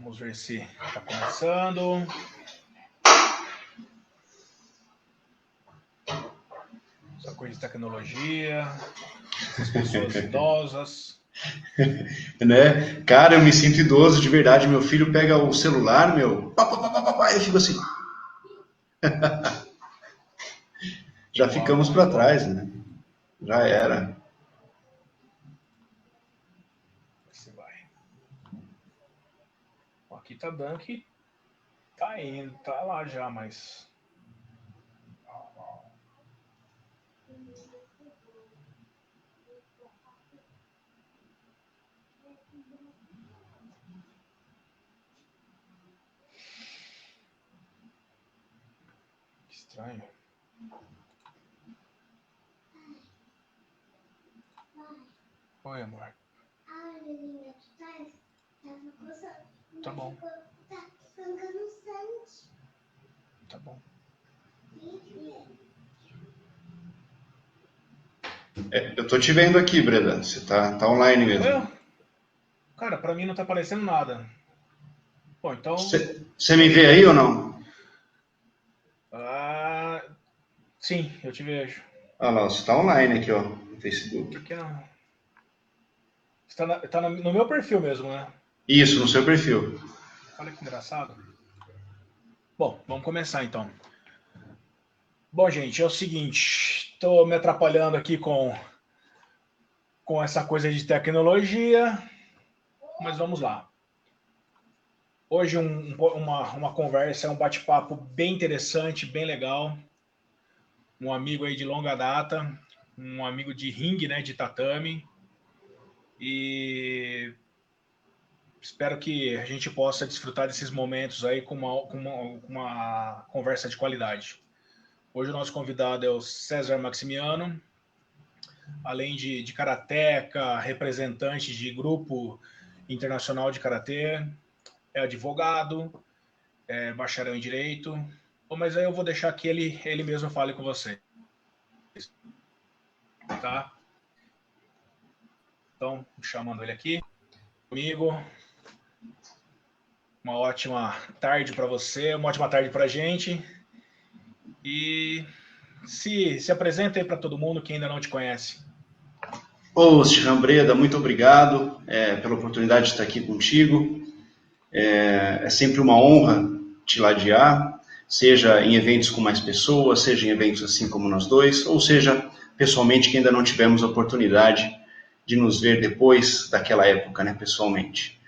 Vamos ver se está começando. Essa coisa de tecnologia, essas pessoas idosas. Né? Cara, eu me sinto idoso de verdade. Meu filho pega o celular, meu, pá, pá, pá, pá, pá, pá, eu fico assim. Já ficamos para trás, né? Já era. Se vai. Aqui tá dando que tá indo, tá lá já, mas. Que estranho. Oi, amor. Tá bom. Tá bom. Eu tô te vendo aqui, Breda. Você tá online mesmo. Cara, pra mim não tá aparecendo nada. Bom, então. Você me vê aí ou não? Sim, eu te vejo. Ah lá, você tá online aqui, ó, no Facebook. Por que não? Você tá no meu perfil mesmo, né? Isso, no seu perfil. Olha que engraçado. Bom, vamos começar então. Bom, gente, é o seguinte. Estou me atrapalhando aqui com essa coisa de tecnologia, mas vamos lá. Hoje uma conversa, um bate-papo bem interessante, bem legal. Um amigo aí de longa data, um amigo de ringue, né, de tatame. E espero que a gente possa desfrutar desses momentos aí com uma conversa de qualidade. Hoje o nosso convidado é o César Maximiano, além de karateca, representante de grupo internacional de karatê, é advogado, é bacharel em direito. Bom, mas aí eu vou deixar que ele mesmo fale com você, tá? Então, chamando ele aqui comigo. Uma ótima tarde para você, uma ótima tarde para a gente. E se apresenta aí para todo mundo que ainda não te conhece. Ô, Stefan Breda, muito obrigado pela oportunidade de estar aqui contigo. É sempre uma honra te ladear, seja em eventos com mais pessoas, seja em eventos assim como nós dois, ou seja, pessoalmente, que ainda não tivemos a oportunidade de nos ver depois daquela época, né, pessoalmente.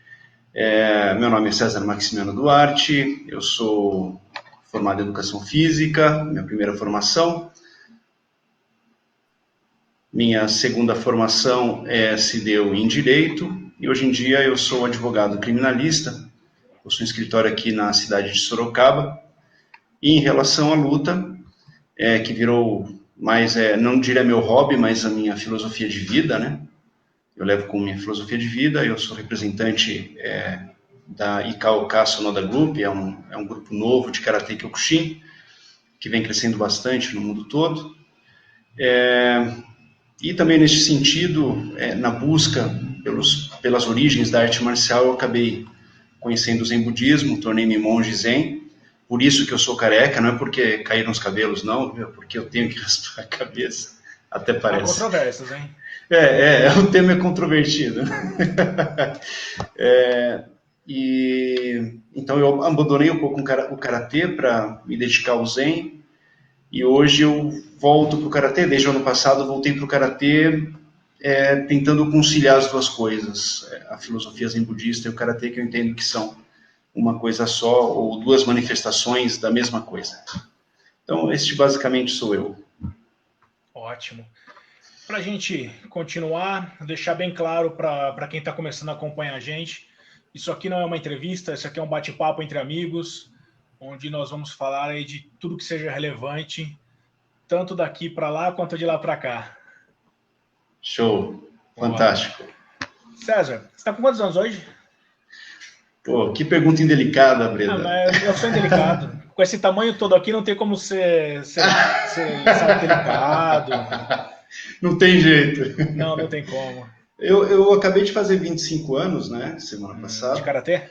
Meu nome é César Maximiano Duarte, eu sou formado em Educação Física, minha primeira formação. Minha segunda formação se deu em Direito, e hoje em dia eu sou advogado criminalista. Eu sou um escritório aqui na cidade de Sorocaba. E em relação à luta, que virou mais, não diria meu hobby, mas a minha filosofia de vida, né? Eu levo como minha filosofia de vida. Eu sou representante da Ikaoka Sonoda Group, é um grupo novo de Karate Kyokushin, que vem crescendo bastante no mundo todo. E também neste sentido, na busca pelas origens da arte marcial, eu acabei conhecendo o Zen Budismo, tornei-me monge Zen. Por isso que eu sou careca, não é porque caíram os cabelos, não, é porque eu tenho que raspar a cabeça. Até parece. Há controvérsias, hein? O tema é controvertido. Então eu abandonei um pouco o karatê para me dedicar ao Zen. E hoje eu volto para o karatê. Desde o ano passado eu voltei para o karatê, tentando conciliar as duas coisas, a filosofia zen budista e o karatê, que eu entendo que são uma coisa só, ou duas manifestações da mesma coisa. Então, este basicamente sou eu. Ótimo. Para a gente continuar, deixar bem claro para quem está começando a acompanhar a gente, isso aqui não é uma entrevista, isso aqui é um bate-papo entre amigos, onde nós vamos falar aí de tudo que seja relevante, tanto daqui para lá quanto de lá para cá. Show, fantástico. César, você está com quantos anos hoje? Pô, que pergunta indelicada, Breda. Mas eu sou indelicado. Com esse tamanho todo aqui, não tem como ser delicado. Não tem jeito. Não tem como. Eu acabei de fazer 25 anos, né? Semana De passada. karatê?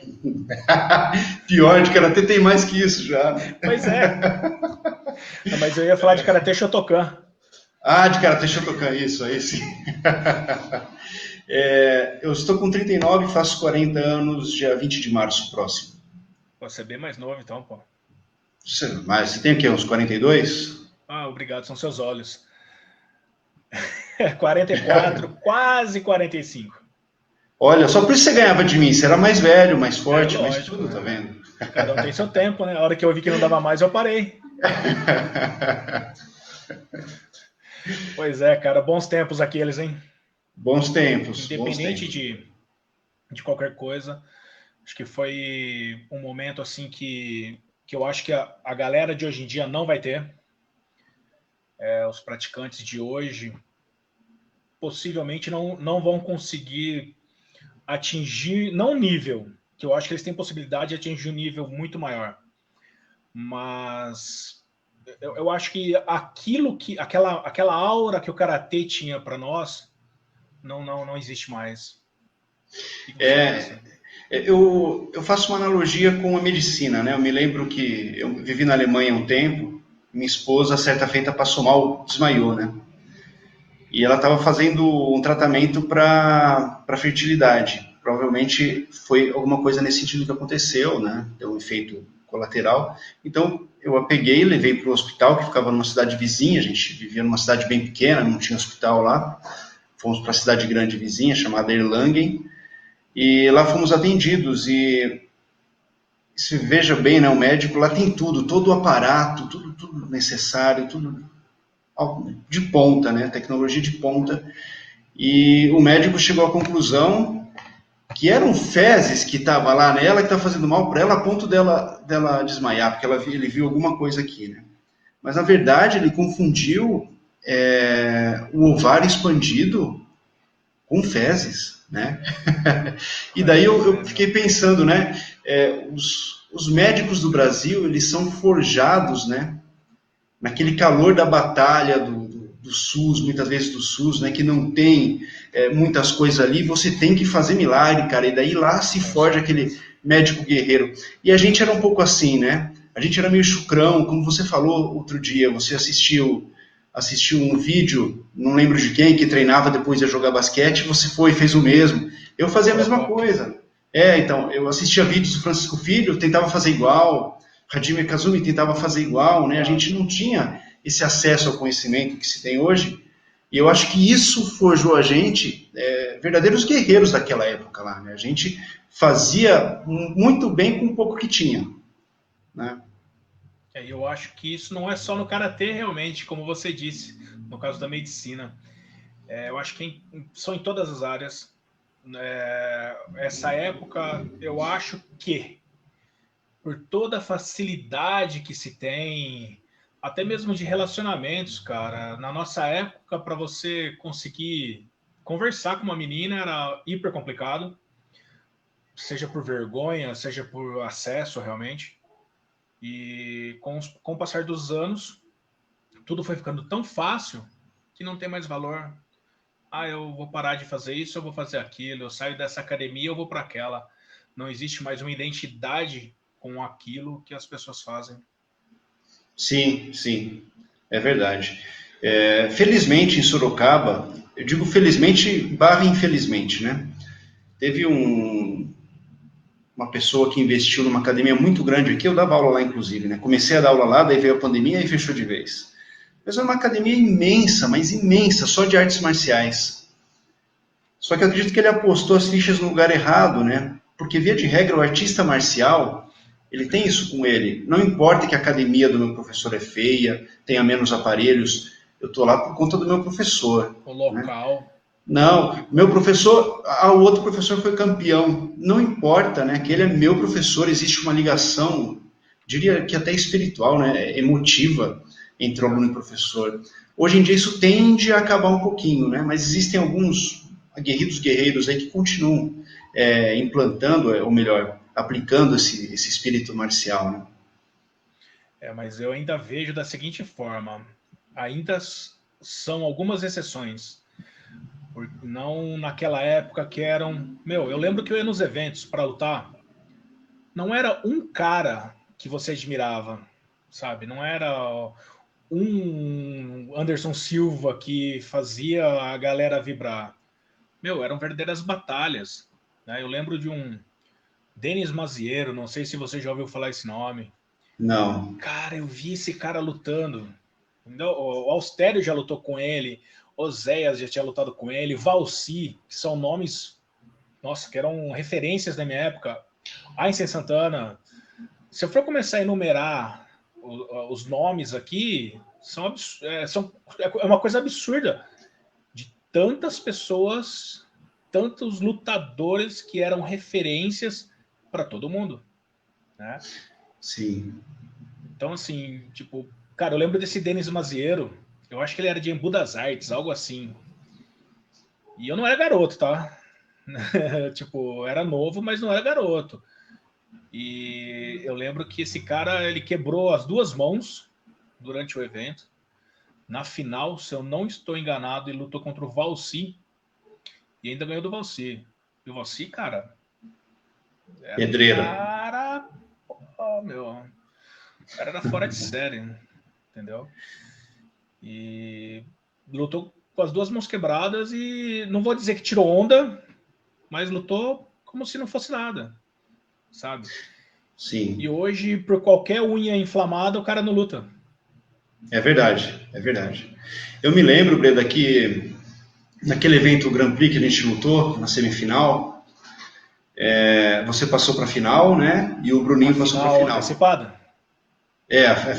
Pior, de karatê tem mais que isso já, né? Pois é. Não, mas eu ia falar de karatê Shotokan. Ah, de karatê Shotokan, isso, aí sim. Eu estou com 39 e faço 40 anos dia 20 de março próximo. Você é bem mais novo, então, pô. Mas você tem o quê? Uns 42? Ah, obrigado, são seus olhos. 44, quase 45. Olha, só por isso você ganhava de mim. Você era mais velho, mais É forte, mais lógico, tudo, tá né? vendo? Cada um tem seu tempo, né? A hora que eu vi que não dava mais, eu parei. Pois é, cara, bons tempos aqueles, hein? Bons tempos, bons Independente tempos. de qualquer coisa, acho que foi um momento assim que eu acho que a galera de hoje em dia não vai ter. Os praticantes de hoje possivelmente não vão conseguir atingir, não nível, que eu acho que eles têm possibilidade de atingir um nível muito maior. Mas eu acho que aquela aura que o karatê tinha para nós não existe mais. O que você É, pensa? eu faço uma analogia com a medicina, né? Eu me lembro que eu vivi na Alemanha um tempo, minha esposa, certa feita, passou mal, desmaiou, né? E ela estava fazendo um tratamento para fertilidade. Provavelmente foi alguma coisa nesse sentido que aconteceu, né? Deu um efeito colateral. Então eu a peguei, levei para o hospital, que ficava numa cidade vizinha. A gente vivia numa cidade bem pequena, não tinha hospital lá. Fomos para a cidade grande vizinha, chamada Erlangen, e lá fomos atendidos. E se veja bem, né? O médico lá tem tudo, todo o aparato, tudo necessário, tudo de ponta, né? Tecnologia de ponta. E o médico chegou à conclusão que eram fezes que estava lá nela que estava fazendo mal para ela a ponto dela desmaiar, porque ele viu alguma coisa aqui, né? Mas na verdade ele confundiu o ovário expandido com fezes, né? E daí eu fiquei pensando, né? Os médicos do Brasil eles são forjados, né? Naquele calor da batalha do SUS, muitas vezes do SUS, né, que não tem muitas coisas ali, você tem que fazer milagre, cara, e daí lá se Com forja aquele certeza. médico guerreiro. E a gente era um pouco assim, né? A gente era meio chucrão, como você falou outro dia, você assistiu um vídeo, não lembro de quem, que treinava depois de jogar basquete, você foi e fez o mesmo. Eu fazia a mesma Procópio. coisa. Então, eu assistia vídeos do Francisco Filho, tentava fazer igual, Hajime Kazumi tentava fazer igual, né? A Claro. gente não tinha esse acesso ao conhecimento que se tem hoje, e eu acho que isso forjou a gente verdadeiros guerreiros daquela época lá, né? A gente fazia muito bem com o pouco que tinha, né? Eu acho que isso não é só no karatê realmente, como você disse, no caso da medicina. Eu acho que são em todas as áreas. Essa época, eu acho que por toda a facilidade que se tem, até mesmo de relacionamentos, cara. Na nossa época, para você conseguir conversar com uma menina era hiper complicado, seja por vergonha, seja por acesso realmente. E com o passar dos anos, tudo foi ficando tão fácil que não tem mais valor. Ah, eu vou parar de fazer isso, eu vou fazer aquilo, eu saio dessa academia, eu vou para aquela. Não existe mais uma identidade com aquilo que as pessoas fazem. Sim, sim, é verdade. Felizmente em Sorocaba, eu digo felizmente barra infelizmente, né? Teve uma pessoa que investiu numa academia muito grande aqui, eu dava aula lá inclusive, né? Comecei a dar aula lá, daí veio a pandemia e fechou de vez. Mas é uma academia imensa, mas imensa, só de artes marciais. Só que eu acredito que ele apostou as fichas no lugar errado, né? Porque, via de regra, o artista marcial, ele tem isso com ele. Não importa que a academia do meu professor é feia, tenha menos aparelhos, eu estou lá por conta do meu professor, O né? local. Não, meu professor, o outro professor foi campeão. Não importa, né? Que ele é meu professor, existe uma ligação, diria que até espiritual, né? Emotiva entre o aluno e o professor. Hoje em dia isso tende a acabar um pouquinho, né? Mas existem alguns aguerridos guerreiros aí que continuam implantando, ou melhor, aplicando esse espírito marcial, né? Mas eu ainda vejo da seguinte forma: ainda são algumas exceções. Não naquela época que eram... Meu, eu lembro que eu ia nos eventos para lutar, não era um cara que você admirava, sabe? Não era um Anderson Silva que fazia a galera vibrar. Meu, eram verdadeiras batalhas, né? Eu lembro de um Denis Maziero, não sei se você já ouviu falar esse nome. Não. Cara, eu vi esse cara lutando. O Austério já lutou com ele, Oséias já tinha lutado com ele, Valci, que são nomes, nossa, que eram referências da minha época. Einstein Santana. Se eu for começar a enumerar os nomes aqui, é uma coisa absurda de tantas pessoas, tantos lutadores que eram referências para todo mundo, né? Sim. Então, assim, tipo, cara, eu lembro desse Denis Maziero, eu acho que ele era de Embu das Artes, algo assim. E eu não era garoto, tá? Tipo, era novo, mas não era garoto. E eu lembro que esse cara, ele quebrou as duas mãos durante o evento. Na final, se eu não estou enganado, ele lutou contra o Valci e ainda ganhou do Valci. E o Valci, cara, era um Pedreira. cara... Oh, meu, o cara era fora de série, entendeu? E lutou com as duas mãos quebradas e não vou dizer que tirou onda, mas lutou como se não fosse nada, sabe? E Sim. hoje, por qualquer unha inflamada, o cara não luta. É verdade, é verdade. Eu me lembro, Breda, que naquele evento Grand Prix que a gente lutou, na semifinal, você passou para a final, né? E o A Bruninho passou para a final final. antecipada?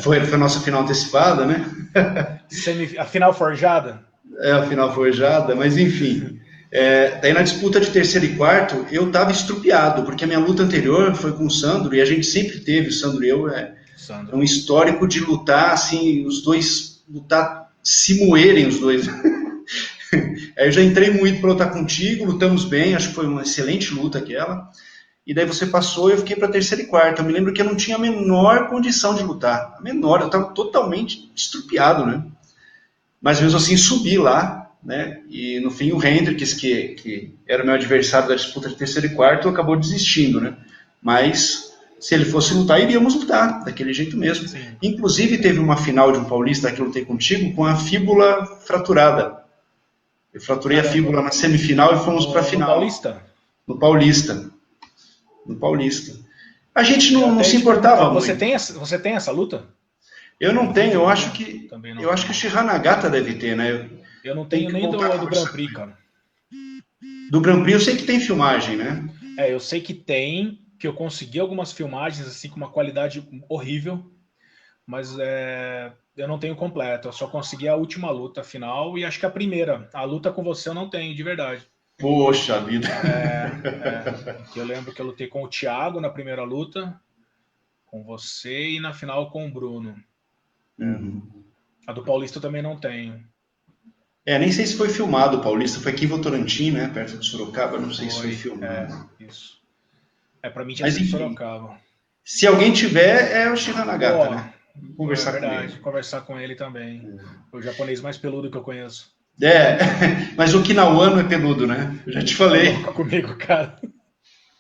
Foi a nossa final antecipada, né? A final forjada? A final forjada, mas enfim. Daí na disputa de terceiro e quarto, eu tava estrupiado, porque a minha luta anterior foi com o Sandro, e a gente sempre teve, o Sandro e eu, um Sandro. histórico de lutar, assim, os dois, lutar, se moerem os dois. Aí eu já entrei muito para lutar contigo, lutamos bem, acho que foi uma excelente luta aquela. E daí você passou e eu fiquei para terceiro e quarto. Eu me lembro que eu não tinha a menor condição de lutar. A menor, eu estava totalmente estrupiado, né? Mas mesmo assim subi lá, né? E no fim o Hendricks, que era o meu adversário da disputa de terceiro e quarto, acabou desistindo, né? Mas se ele fosse lutar, iríamos lutar, daquele jeito mesmo. Sim. Inclusive teve uma final de um paulista que eu lutei contigo com a fíbula fraturada. Eu fraturei a Caramba. fíbula na semifinal e fomos para a No final. Paulista? No Paulista. No Paulista. A gente Eu não até ia se te perguntar, importava muito. você tem essa luta? Eu Eu não não vi tenho, eu acho vídeo, que também não eu acho que o tenho. Shiranagata deve ter, né? Eu Eu não tenho tenho que nem voltar a do Grand conversar com Prix, ele. cara. Do Grand Prix eu sei que tem filmagem, né? Eu sei que tem, que eu consegui algumas filmagens assim com uma qualidade horrível, mas eu não tenho completo. Eu só consegui a última luta final e acho que a primeira. A luta com você eu não tenho, de verdade. Poxa vida. Que eu lembro que eu lutei com o Thiago na primeira luta, com você e na final com o Bruno. Uhum. A do Paulista eu também não tenho. Nem sei se foi filmado, Paulista. Foi aqui em Votorantim, né? Perto de Sorocaba. Não sei se foi Foi, filmado. isso. Pra mim tinha Mas sido enfim. Sorocaba. Se alguém tiver, é o Shiranagata, Pô, né? Vou é conversar com verdade, ele. conversar com ele também. O japonês mais peludo que eu conheço. É, mas o Kinawano é peludo, né? Eu já te Tá falei. louco comigo, cara.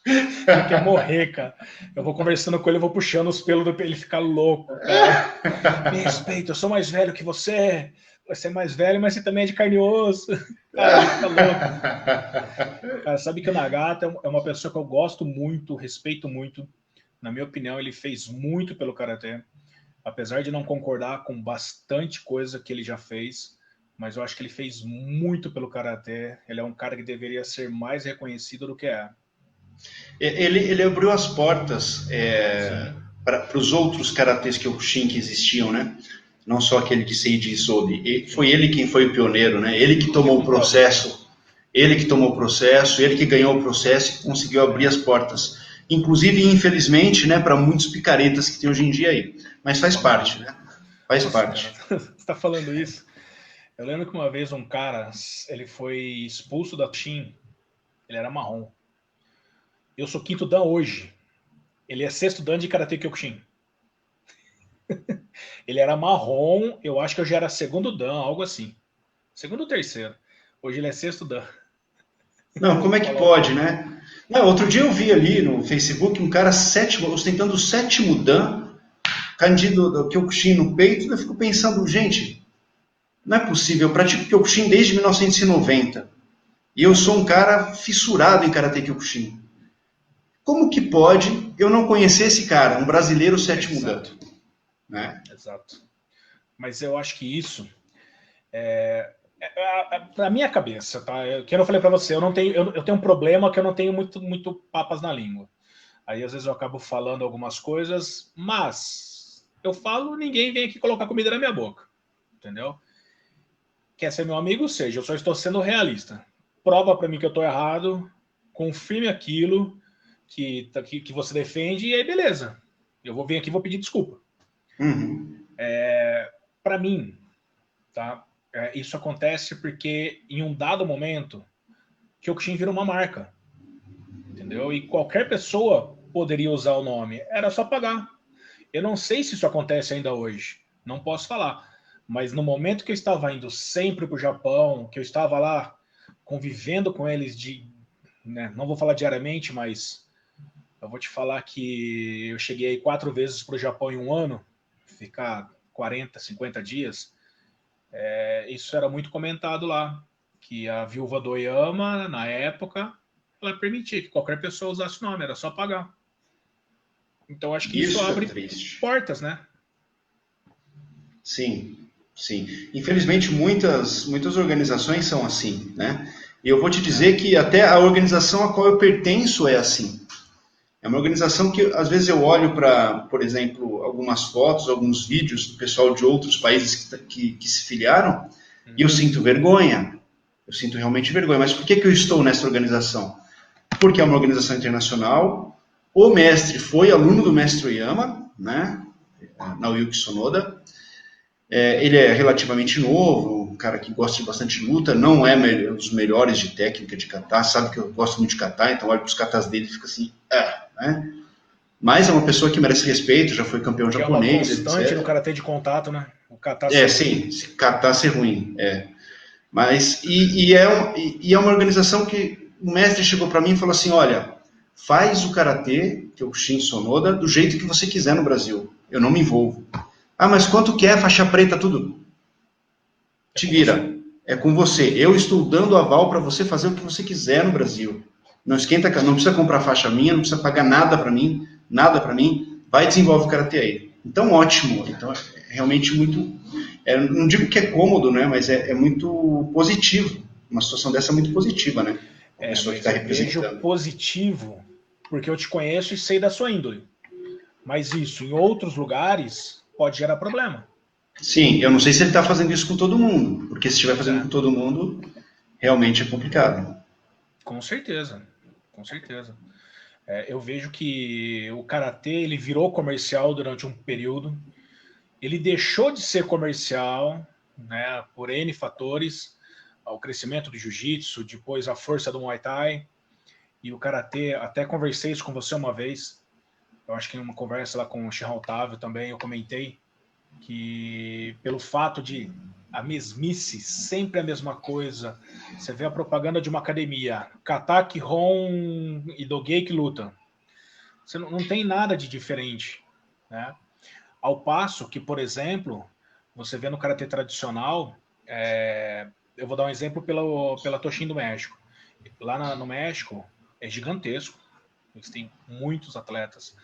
Ele quer morrer, cara. Eu vou conversando com ele, eu vou puxando os pelos do ele ficar louco, cara. Me respeita, eu sou mais velho que você. Você é mais velho, mas você também é de carne e osso. Cara, ele fica louco. Cara, sabe que o Nagata é uma pessoa que eu gosto muito, respeito muito. Na minha opinião, ele fez muito pelo Karatê. Apesar de não concordar com bastante coisa que ele já fez, mas eu acho que ele fez muito pelo Karatê. Ele é um cara que deveria ser mais reconhecido do que é. Ele abriu as portas Sim. para os outros karatês Kyokushin que existiam, né? Não só aquele de Seiji Isobe. Foi ele quem foi o pioneiro, né? Ele que tomou o processo, ele que ganhou o processo e conseguiu abrir as portas. Inclusive, infelizmente, né, para muitos picaretas que tem hoje em dia aí. Mas faz parte, né? Faz Nossa, cara, parte. você está falando isso? Eu lembro que uma vez um cara, ele foi expulso da Shin, ele era marrom. Eu sou quinto dan hoje. Ele é sexto dan de Karate Kyokushin. Ele era marrom, eu acho que eu já era segundo dan, algo assim. Segundo ou terceiro. Hoje ele é sexto dan. Não, como é que pode, né? Não, outro dia eu vi ali no Facebook um cara ostentando o sétimo dan, candido do Kyokushin no peito, eu fico pensando, gente, não é possível, eu pratico Kyokushin desde 1990 e eu sou um cara fissurado em Karate Kyokushin. Como que pode eu não conhecer esse cara, um brasileiro sétimo dan? Né? Exato. Mas eu acho que isso pra minha cabeça, tá? Que eu não falei para você, eu tenho um problema que eu não tenho muito papas na língua. Aí às vezes eu acabo falando algumas coisas, mas eu falo, ninguém vem aqui colocar comida na minha boca, entendeu? Quer ser meu amigo? Seja, eu só estou sendo realista. Prova para mim que eu estou errado, confirme aquilo que você defende e aí beleza. Eu vou vir aqui e vou pedir desculpa. Uhum. Para mim, tá? Isso acontece porque em um dado momento Kyokushin vira uma marca, entendeu? E qualquer pessoa poderia usar o nome, era só pagar. Eu não sei se isso acontece ainda hoje, não posso falar, mas no momento que eu estava indo sempre para o Japão, que eu estava lá convivendo com eles né, não vou falar diariamente, mas eu vou te falar que eu cheguei aí 4 vezes para o Japão em um ano, ficar 40, 50 dias, isso era muito comentado lá, que a viúva do Oyama, na época, ela permitia que qualquer pessoa usasse o nome, era só pagar. Então acho que isso Isso é abre triste. portas, né? Sim, sim. Infelizmente, muitas organizações são assim, né? E eu vou te dizer que até a organização a qual eu pertenço é assim. É uma organização que, às vezes, eu olho para, por exemplo, algumas fotos, alguns vídeos do pessoal de outros países que se filiaram, e eu sinto vergonha. Eu sinto realmente vergonha. Mas por que eu estou nessa organização? Porque é uma organização internacional. O mestre foi aluno do mestre Oyama, né? Naoyuki Sonoda. Ele é relativamente novo, um cara que gosta de bastante luta, não é um dos melhores de técnica de kata, sabe que eu gosto muito de kata, então olho para os katas dele e fica assim, né? Mas é uma pessoa que merece respeito, já foi campeão Que é uma japonês, constante no etc. karatê de contato, né? O kata ser Sim, ruim. se kata ser ruim, Mas, é uma organização que o mestre chegou para mim e falou assim, olha, faz o karatê, que é o Shin Sonoda, do jeito que você quiser no Brasil, eu não me envolvo. Ah, mas quanto que é faixa preta, tudo? É Te com você. vira, é com você. Eu estou dando aval para você fazer o que você quiser no Brasil. Não esquenta, não precisa comprar faixa minha, não precisa pagar nada para mim. Vai e desenvolve o karatê aí. Então, ótimo. Então, é realmente muito. Não digo que é cômodo, né? Mas é muito positivo. Uma situação dessa é muito positiva, né? Uma pessoa que Mas está eu vejo representando. positivo porque eu te conheço e sei da sua índole. Mas isso, em outros lugares, pode gerar problema. Sim, eu não sei se ele está fazendo isso com todo mundo, porque se estiver Pois fazendo é, com todo mundo, realmente é complicado. com certeza. Com certeza. Eu vejo que o karatê ele virou comercial durante um período. Ele deixou de ser comercial, né, por N fatores, o crescimento do jiu-jitsu, depois a força do Muay Thai e o karatê. Até conversei isso com você uma vez. Eu acho que em uma conversa lá com o Xirra Otávio também eu comentei que pelo fato de a mesmice, sempre a mesma coisa. Você vê a propaganda de uma academia, Kata, Ron e Doguei que lutam. Você não tem nada de diferente, né? Ao passo que, por exemplo, você vê no karatê tradicional, eu vou dar um exemplo pela Toshin do México. Lá no México é gigantesco, eles têm muitos atletas,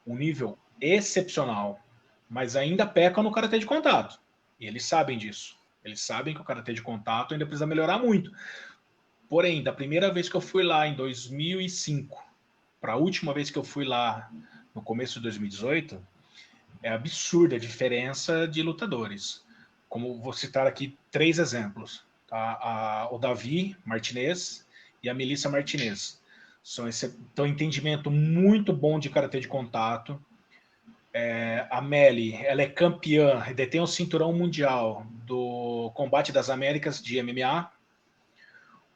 um nível excepcional, mas ainda pecam no karatê de contato. E eles sabem disso. Eles sabem que o karatê de contato ainda precisa melhorar muito. Porém, da primeira vez que eu fui lá em 2005 para a última vez que eu fui lá no começo de 2018, é absurda a diferença de lutadores. Como vou citar aqui 3 exemplos. Tá? O Davi Martinez e a Melissa Martinez. Têm um entendimento muito bom de karatê de contato. A Meli, ela é campeã, detém o cinturão mundial do combate das Américas de MMA.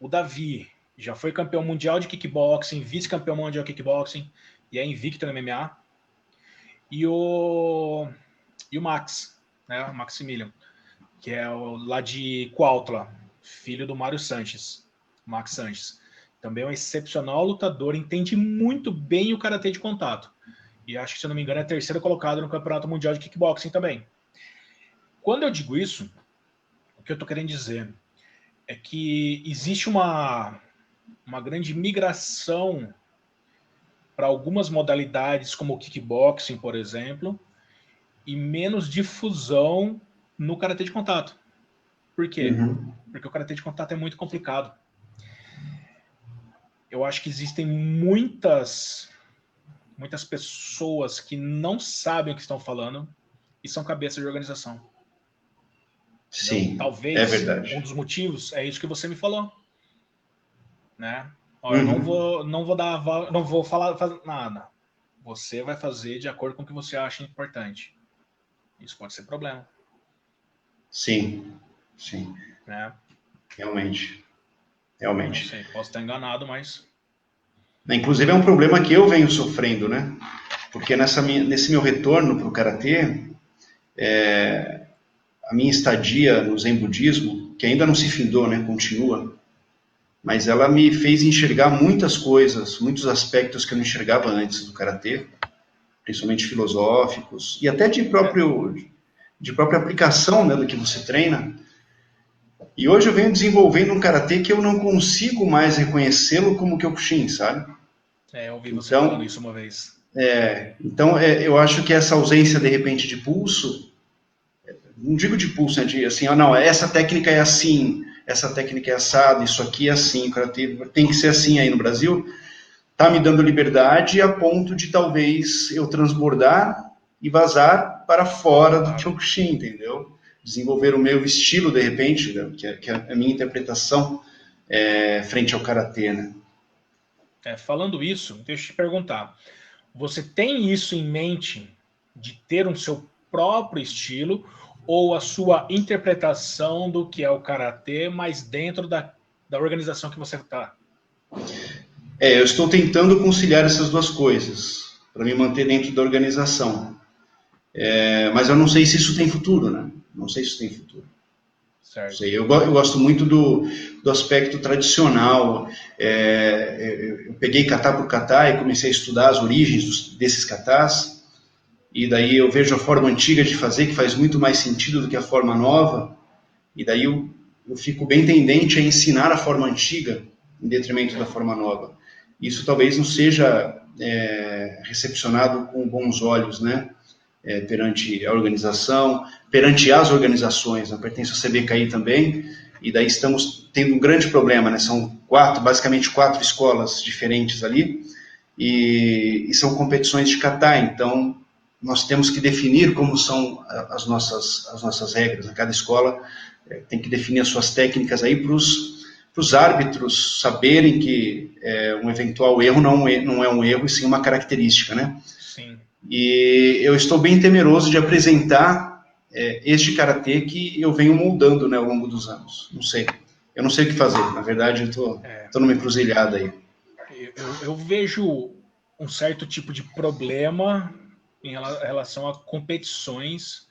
O Davi já foi campeão mundial de kickboxing, vice-campeão mundial de kickboxing e é invicto no MMA. E o Max, né, o Maximilian, que é lá de Cuautla, filho do Mário Sanches, Max Sanches. Também é um excepcional lutador, entende muito bem o karatê de contato. E acho que, se eu não me engano, é terceiro colocado no Campeonato Mundial de Kickboxing também. Quando eu digo isso, o que eu estou querendo dizer é que existe uma grande migração para algumas modalidades, como o kickboxing, por exemplo, e menos difusão no karatê de contato. Por quê? Uhum. Porque o karatê de contato é muito complicado. Eu acho que existem muitas pessoas que não sabem o que estão falando e são cabeças de organização. Sim, então, talvez é verdade. um dos motivos é isso que você me falou, né? Uhum. Eu não vou falar nada. Você vai fazer de acordo com o que você acha importante. Isso pode ser problema. Sim. Né? Realmente. Não sei, posso estar enganado, mas... Inclusive é um problema que eu venho sofrendo, né? Porque nesse meu retorno para o Karatê, a minha estadia no Zen Budismo, que ainda não se findou, né? Continua, mas ela me fez enxergar muitas coisas, muitos aspectos que eu não enxergava antes do Karatê, principalmente filosóficos, e até de própria aplicação, né, do que você treina. E hoje eu venho desenvolvendo um karatê que eu não consigo mais reconhecê-lo como Kyokushin, sabe? Eu ouvi você falando isso uma vez. Então, eu acho que essa ausência, de repente, de pulso, não digo de pulso, né, de assim, não, essa técnica é assim, essa técnica é assada, isso aqui é assim, o karatê tem que ser assim aí no Brasil, tá me dando liberdade a ponto de talvez eu transbordar e vazar para fora do Kyokushin, entendeu? Desenvolver o meu estilo, de repente, né, que é a minha interpretação frente ao karatê, né? Falando isso, deixa eu te perguntar. Você tem isso em mente de ter um seu próprio estilo ou a sua interpretação do que é o karatê, mas dentro da organização que você está? Eu estou tentando conciliar essas duas coisas para me manter dentro da organização. Mas eu não sei se isso tem futuro, né? Não sei se isso tem futuro. Certo. Eu gosto muito do aspecto tradicional. Eu peguei kata por kata e comecei a estudar as origens desses katas. E daí eu vejo a forma antiga de fazer, que faz muito mais sentido do que a forma nova. E daí eu fico bem tendente a ensinar a forma antiga em detrimento da forma nova. Isso talvez não seja recepcionado com bons olhos, né? Perante a organização, perante as organizações, eu pertenço à CBKI também, e daí estamos tendo um grande problema, né? São basicamente quatro escolas diferentes ali, e são competições de kata, então nós temos que definir como são as nossas regras, cada escola tem que definir as suas técnicas aí para os árbitros saberem que um eventual erro não é um erro, e sim uma característica, né? Sim. E eu estou bem temeroso de apresentar este karatê que eu venho moldando, né, ao longo dos anos. Não sei. Eu não sei o que fazer. Na verdade, eu estou numa encruzilhada aí. Eu vejo um certo tipo de problema em relação a competições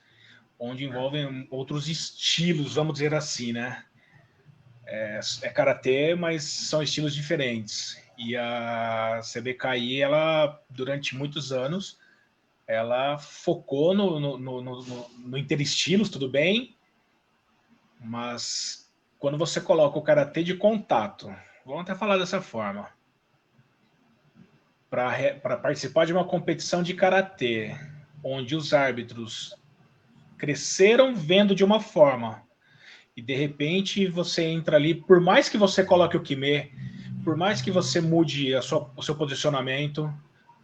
onde envolvem outros estilos, vamos dizer assim, né? É karatê, mas são estilos diferentes. E a CBKI, ela, durante muitos anos, ela focou no interestilos, tudo bem, mas quando você coloca o karatê de contato, vamos até falar dessa forma, para participar de uma competição de karatê, onde os árbitros cresceram vendo de uma forma, e de repente você entra ali, por mais que você coloque o kime, por mais que você mude o seu posicionamento,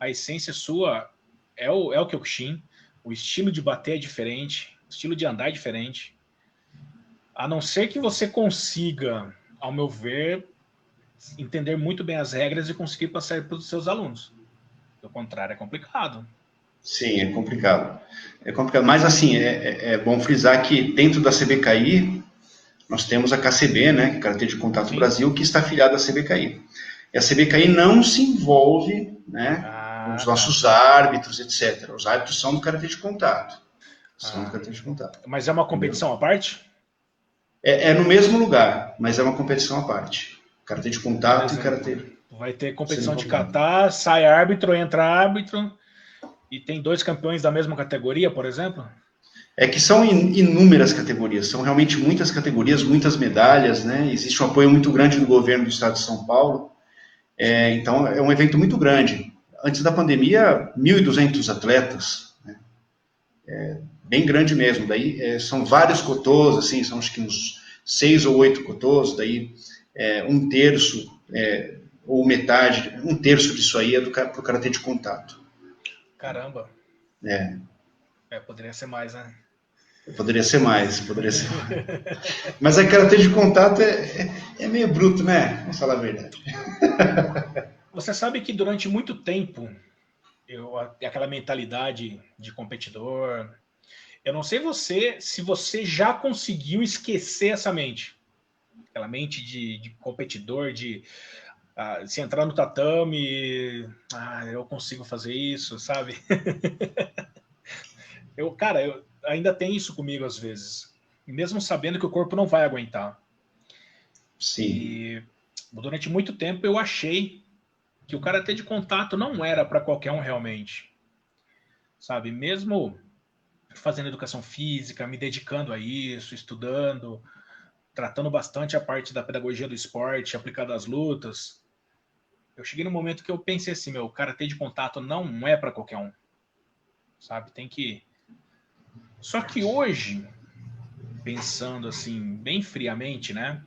a essência sua é o Kyokushin, o estilo de bater é diferente, o estilo de andar é diferente. A não ser que você consiga, ao meu ver, entender muito bem as regras e conseguir passar para os seus alunos. Do contrário, é complicado. Sim, é complicado. É complicado. Mas, assim, é bom frisar que dentro da CBKI, nós temos a KCB, né, Karatê de Contato Sim. Brasil, que está afiliada à CBKI. E a CBKI não se envolve, né, com os nossos árbitros, etc. Os árbitros são do Karatê de Contato. São do Karatê de Contato. Mas é uma competição à parte? É no mesmo lugar, mas é uma competição à parte. Karatê de contato e karatê. Vai ter competição de kata, sai árbitro, entra árbitro, e tem 2 campeões da mesma categoria, por exemplo? É que são inúmeras categorias, são realmente muitas categorias, muitas medalhas, né? Existe um apoio muito grande do governo do estado de São Paulo, então é um evento muito grande. Antes da pandemia, 1.200 atletas, né? Bem grande mesmo. Daí são vários cotôs, assim, são acho que uns 6 ou 8 cotôs, daí um terço ou metade, um terço disso aí é para o karatê de contato. Caramba. Poderia ser mais, né? Poderia ser mais. Mas a karatê de contato é meio bruto, né? Vamos falar a verdade. Você sabe que durante muito tempo, aquela mentalidade de competidor, eu não sei se você já conseguiu esquecer essa mente. Aquela mente de competidor, se entrar no tatame, eu consigo fazer isso, sabe? Eu ainda tenho isso comigo às vezes, mesmo sabendo que o corpo não vai aguentar. Sim. E durante muito tempo eu achei que o karatê de contato não era para qualquer um realmente, sabe? Mesmo fazendo educação física, me dedicando a isso, estudando, tratando bastante a parte da pedagogia do esporte aplicada às lutas, eu cheguei no momento que eu pensei assim, o karatê de contato não é para qualquer um, sabe? Tem que... Só que hoje, pensando assim, bem friamente, né?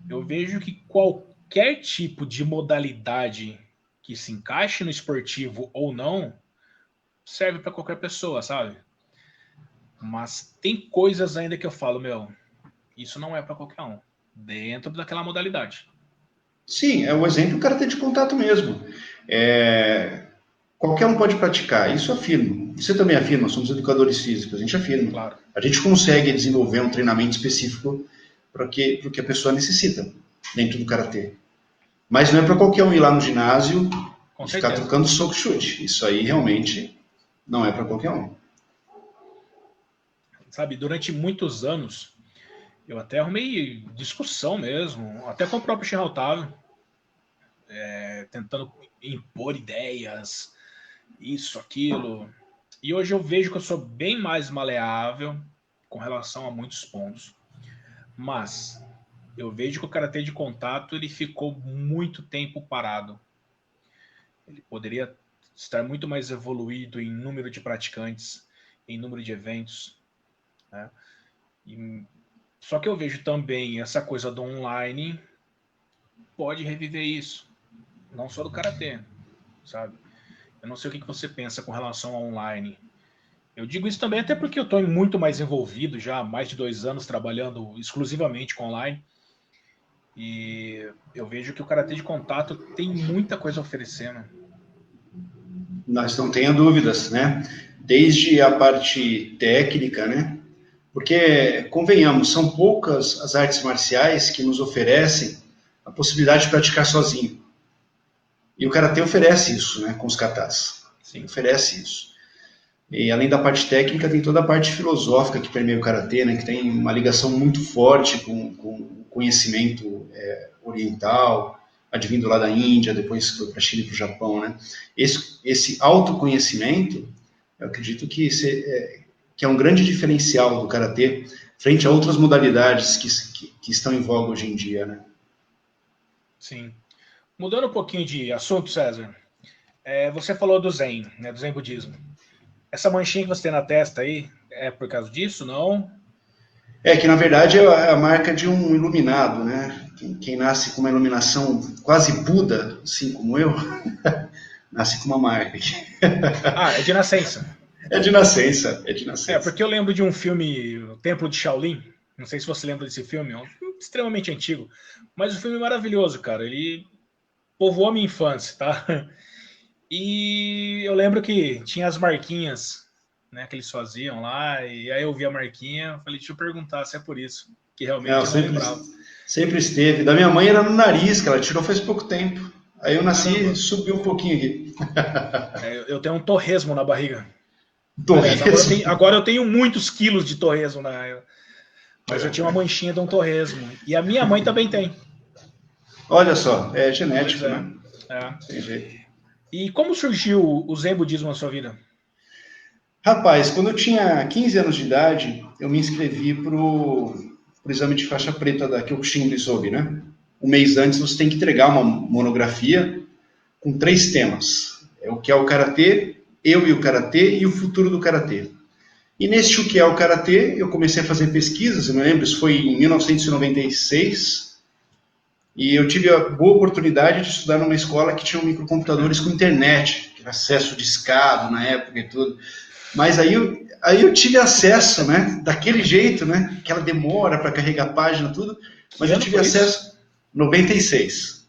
Eu vejo que qualquer tipo de modalidade que se encaixe no esportivo ou não, serve para qualquer pessoa, sabe? Mas tem coisas ainda que eu falo, isso não é para qualquer um, dentro daquela modalidade. Sim, é o exemplo do karatê de contato mesmo. Qualquer um pode praticar, isso afirmo. Você também afirma, somos educadores físicos, a gente afirma. Claro. A gente consegue desenvolver um treinamento específico para o que a pessoa necessita dentro do karatê. Mas não é para qualquer um ir lá no ginásio e ficar trocando soco e chute. Isso aí realmente não é para qualquer um. Sabe, durante muitos anos, eu até arrumei discussão mesmo, até com o próprio Shin Otávio, tentando impor ideias, isso, aquilo. E hoje eu vejo que eu sou bem mais maleável com relação a muitos pontos. Mas eu vejo que o karatê de contato ele ficou muito tempo parado. Ele poderia estar muito mais evoluído em número de praticantes, em número de eventos, né? Só que eu vejo também essa coisa do online pode reviver isso, não só do karatê, sabe? Eu não sei o que você pensa com relação ao online. Eu digo isso também até porque eu estou muito mais envolvido já há mais de 2 anos trabalhando exclusivamente com online. E eu vejo que o karatê de contato tem muita coisa a oferecer, né? Nós não tenha dúvidas, né? Desde a parte técnica, né? Porque, convenhamos, são poucas as artes marciais que nos oferecem a possibilidade de praticar sozinho. E o karatê oferece isso, né? Com os katas. Sim. Oferece isso. E além da parte técnica, tem toda a parte filosófica que permeia o karatê, né? Que tem uma ligação muito forte com o conhecimento oriental, advindo lá da Índia, depois foi para a China e para o Japão, né? Esse autoconhecimento, eu acredito que é um grande diferencial do karatê frente a outras modalidades que estão em voga hoje em dia, né? Sim. Mudando um pouquinho de assunto, César, você falou do Zen, né, do Zen budismo. Essa manchinha que você tem na testa aí, é por causa disso, não? Que na verdade é a marca de um iluminado, né? Quem nasce com uma iluminação quase Buda, assim como eu, nasce com uma marca. É de nascença. É de nascença. Porque eu lembro de um filme, O Templo de Shaolin, não sei se você lembra desse filme, é um filme extremamente antigo, mas o filme é maravilhoso, cara, ele povoou a minha infância, tá? E eu lembro que tinha as marquinhas, né, que eles faziam lá, e aí eu vi a marquinha, falei, deixa eu perguntar se é por isso, que realmente eu não lembrava. Sempre esteve. Da minha mãe era no nariz, que ela tirou faz pouco tempo. Aí eu nasci e subiu um pouquinho aqui. Eu tenho um torresmo na barriga. Aliás, agora eu tenho muitos quilos de torresmo Mas eu tinha uma manchinha de um torresmo. E a minha mãe também tem. Olha só, é genético, né? É. Tem jeito. E como surgiu o Zen Budismo na sua vida? Rapaz, quando eu tinha 15 anos de idade, eu me inscrevi pro exame de faixa preta da Kyokushin do Isobe, né? Um mês antes você tem que entregar uma monografia com 3 temas. É o que é o Karatê, eu e o Karatê e o futuro do Karatê. E nesse o que é o Karatê, eu comecei a fazer pesquisas, eu me lembro, isso foi em 1996, e eu tive a boa oportunidade de estudar numa escola que tinha microcomputadores com internet, que era acesso discado na época e tudo. Mas aí eu tive acesso, né? Daquele jeito, né? Aquela demora para carregar a página, tudo. Mas eu tive acesso. 96.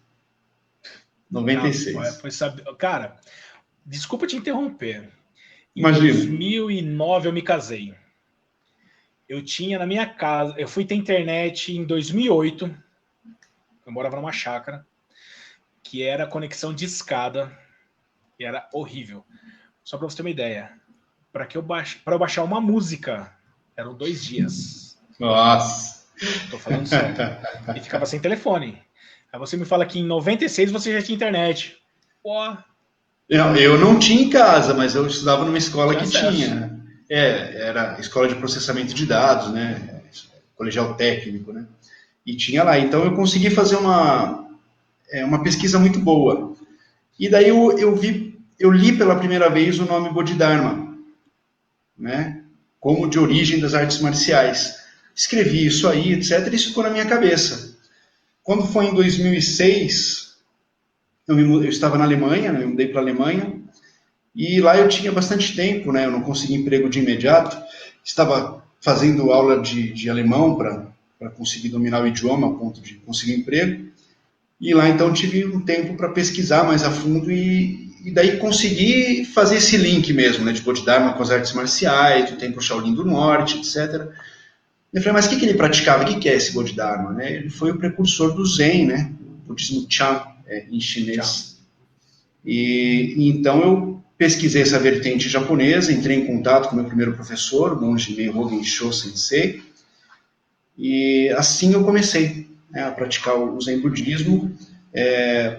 96. Foi saber. Cara, desculpa te interromper. Em Imagina. 2009 eu me casei. Eu tinha na minha casa. Eu fui ter internet em 2008. Eu morava numa chácara. Que era conexão de escada. E era horrível. Só para você ter uma ideia. Para eu baixar uma música, eram 2 dias. Nossa. Tô falando sério. E ficava sem telefone. Aí você me fala que em 96 você já tinha internet. Pô. Eu não tinha em casa, mas eu estudava numa escola que acesso. tinha. Era escola de processamento de dados, né? Colegial técnico, né? E tinha lá. Então eu consegui fazer uma pesquisa muito boa. E daí eu li pela primeira vez o nome Bodhidharma, né? Como de origem das artes marciais. Escrevi isso aí, etc. E isso ficou na minha cabeça. Quando foi em 2006, eu estava na Alemanha, né? Eu mudei para a Alemanha. E lá eu tinha bastante tempo, né? Eu não consegui emprego de imediato. Estava fazendo aula de alemão para conseguir dominar o idioma, a ponto de conseguir emprego. E lá então tive um tempo para pesquisar mais a fundo e daí consegui fazer esse link mesmo, né? De Bodhidharma com as artes marciais, do Templo Shaolin do Norte, etc. Eu falei, mas o que ele praticava? O que é esse Bodhidharma? Né? Ele foi o precursor do Zen, né? O budismo Chan, em chinês. E então eu pesquisei essa vertente japonesa, entrei em contato com o meu primeiro professor, o monge Meiho Gensho Sensei, e assim eu comecei, né, a praticar o Zen Budismo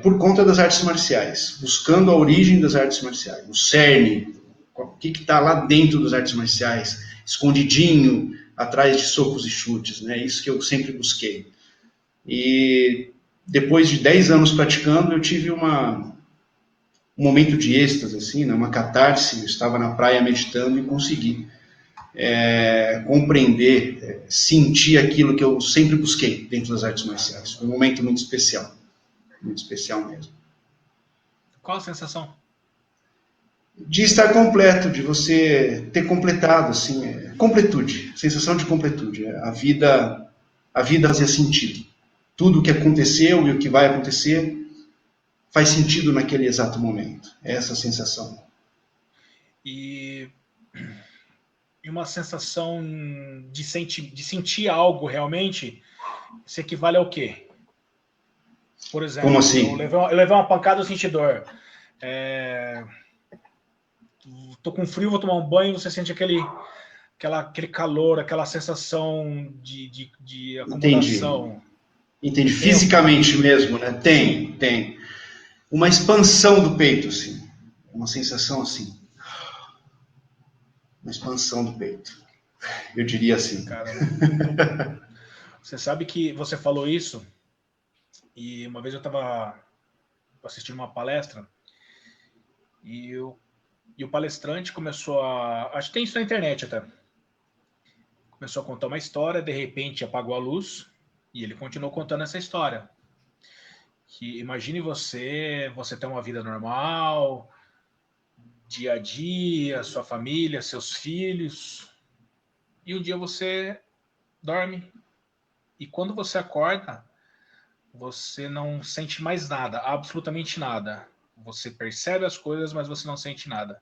por conta das artes marciais, buscando a origem das artes marciais, o cerne, o que está lá dentro das artes marciais, escondidinho, atrás de socos e chutes, né? Isso que eu sempre busquei. E depois de 10 anos praticando, eu tive um momento de êxtase, assim, né? Uma catarse. Eu estava na praia meditando e consegui compreender, sentir aquilo que eu sempre busquei dentro das artes marciais. Foi um momento muito especial mesmo. Qual a sensação? De estar completo, de você ter completado, assim, completude, sensação de completude. A vida fazia sentido. Tudo o que aconteceu e o que vai acontecer faz sentido naquele exato momento. É essa sensação. E uma sensação de sentir algo realmente, isso equivale ao quê? Por exemplo, como assim? Eu levei uma pancada, eu senti dor. Tô com frio, vou tomar um banho, você sente aquele calor, aquela sensação de acomodação. Entendi. Fisicamente mesmo, né? Tem. Uma expansão do peito, assim. Uma sensação assim. Uma expansão do peito. Eu diria assim. Caramba. Você sabe que você falou isso, e uma vez eu estava assistindo uma palestra, e o palestrante começou acho que tem isso na internet até. Começou a contar uma história, de repente apagou a luz, e ele continuou contando essa história. Que imagine você tem uma vida normal, dia a dia, sua família, seus filhos, e um dia você dorme, e quando você acorda, você não sente mais nada, absolutamente nada. Você percebe as coisas, mas você não sente nada.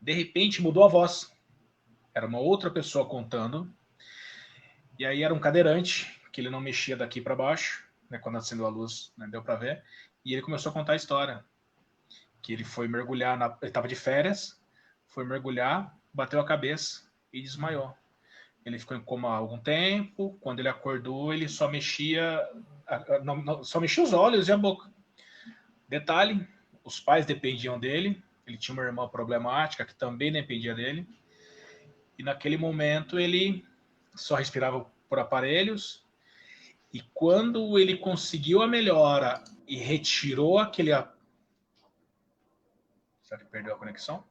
De repente mudou a voz. Era uma outra pessoa contando. E aí era um cadeirante, que ele não mexia daqui para baixo, né, quando acendeu a luz, né, deu para ver. E ele começou a contar a história. Que ele foi mergulhar, ele estava de férias, foi mergulhar, bateu a cabeça e desmaiou. Ele ficou em coma há algum tempo. Quando ele acordou, ele só mexia, só mexia os olhos e a boca. Detalhe, os pais dependiam dele. Ele tinha uma irmã problemática que também dependia dele. E naquele momento ele só respirava por aparelhos. E quando ele conseguiu a melhora e retirou aquele... Será que perdeu a conexão?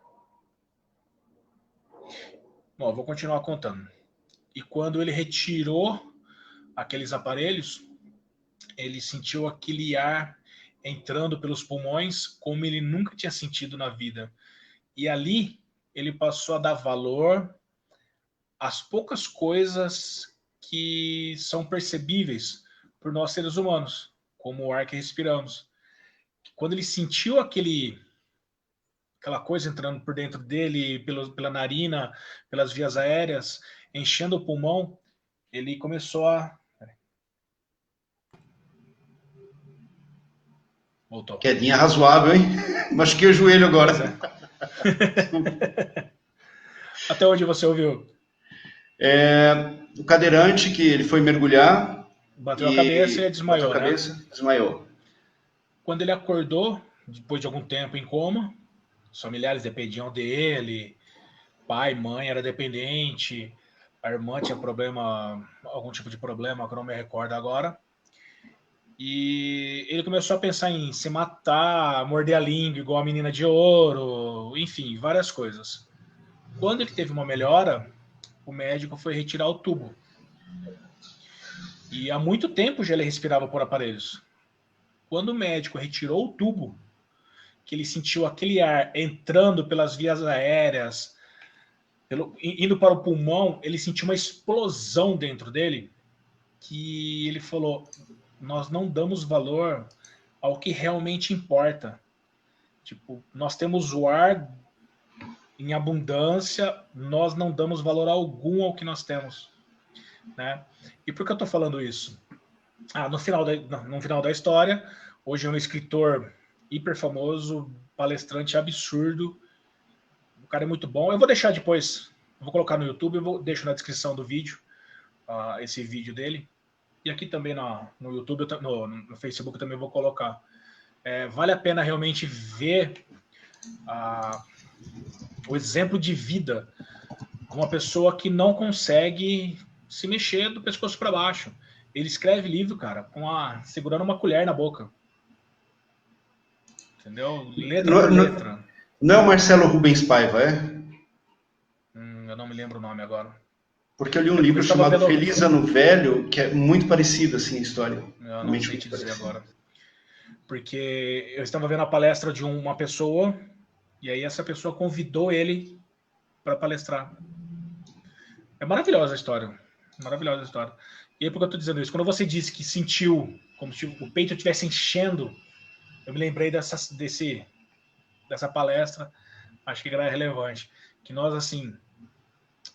Bom, eu vou continuar contando. E quando ele retirou aqueles aparelhos, ele sentiu aquele ar entrando pelos pulmões como ele nunca tinha sentido na vida. E ali ele passou a dar valor às poucas coisas que são percebíveis por nós seres humanos, como o ar que respiramos. Quando ele sentiu aquela coisa entrando por dentro dele, pela narina, pelas vias aéreas, enchendo o pulmão, ele começou a... Voltou. Quedinha razoável, hein? Machuquei o joelho agora. Até onde você ouviu? O cadeirante, que ele foi mergulhar. Bateu a cabeça e desmaiou, bateu a cabeça, né? Desmaiou. Quando ele acordou, depois de algum tempo em coma, os familiares dependiam dele, pai, mãe era dependente, a irmã tinha problema, algum tipo de problema que eu não me recordo agora. E ele começou a pensar em se matar, morder a língua igual a menina de ouro, enfim, várias coisas. Quando ele teve uma melhora, o médico foi retirar o tubo. E há muito tempo já ele respirava por aparelhos. Quando o médico retirou o tubo, que ele sentiu aquele ar entrando pelas vias aéreas, indo para o pulmão, ele sentiu uma explosão dentro dele, que ele falou: nós não damos valor ao que realmente importa. Tipo, nós temos o ar em abundância, nós não damos valor algum ao que nós temos, né? E por que eu estou falando isso? No final da história, hoje é um escritor hiper famoso, palestrante absurdo. O cara é muito bom. Eu vou deixar depois, vou colocar no YouTube, eu deixo na descrição do vídeo esse vídeo dele. E aqui também no YouTube, no Facebook eu também vou colocar. Vale a pena realmente ver o exemplo de vida de uma pessoa que não consegue se mexer do pescoço para baixo. Ele escreve livro, cara, segurando uma colher na boca. Entendeu? Letra por letra. Não é o Marcelo Rubens Paiva, é? Eu não me lembro o nome agora. Porque eu li um livro chamado Feliz Ano Velho, que é muito parecido, assim, a história. Eu não sei te dizer agora. Porque eu estava vendo a palestra de uma pessoa, e aí essa pessoa convidou ele para palestrar. É maravilhosa a história. Maravilhosa a história. E aí, por que eu estou dizendo isso? Quando você disse que sentiu como se o peito estivesse enchendo, eu me lembrei dessa palestra, acho que era relevante. Que nós, assim,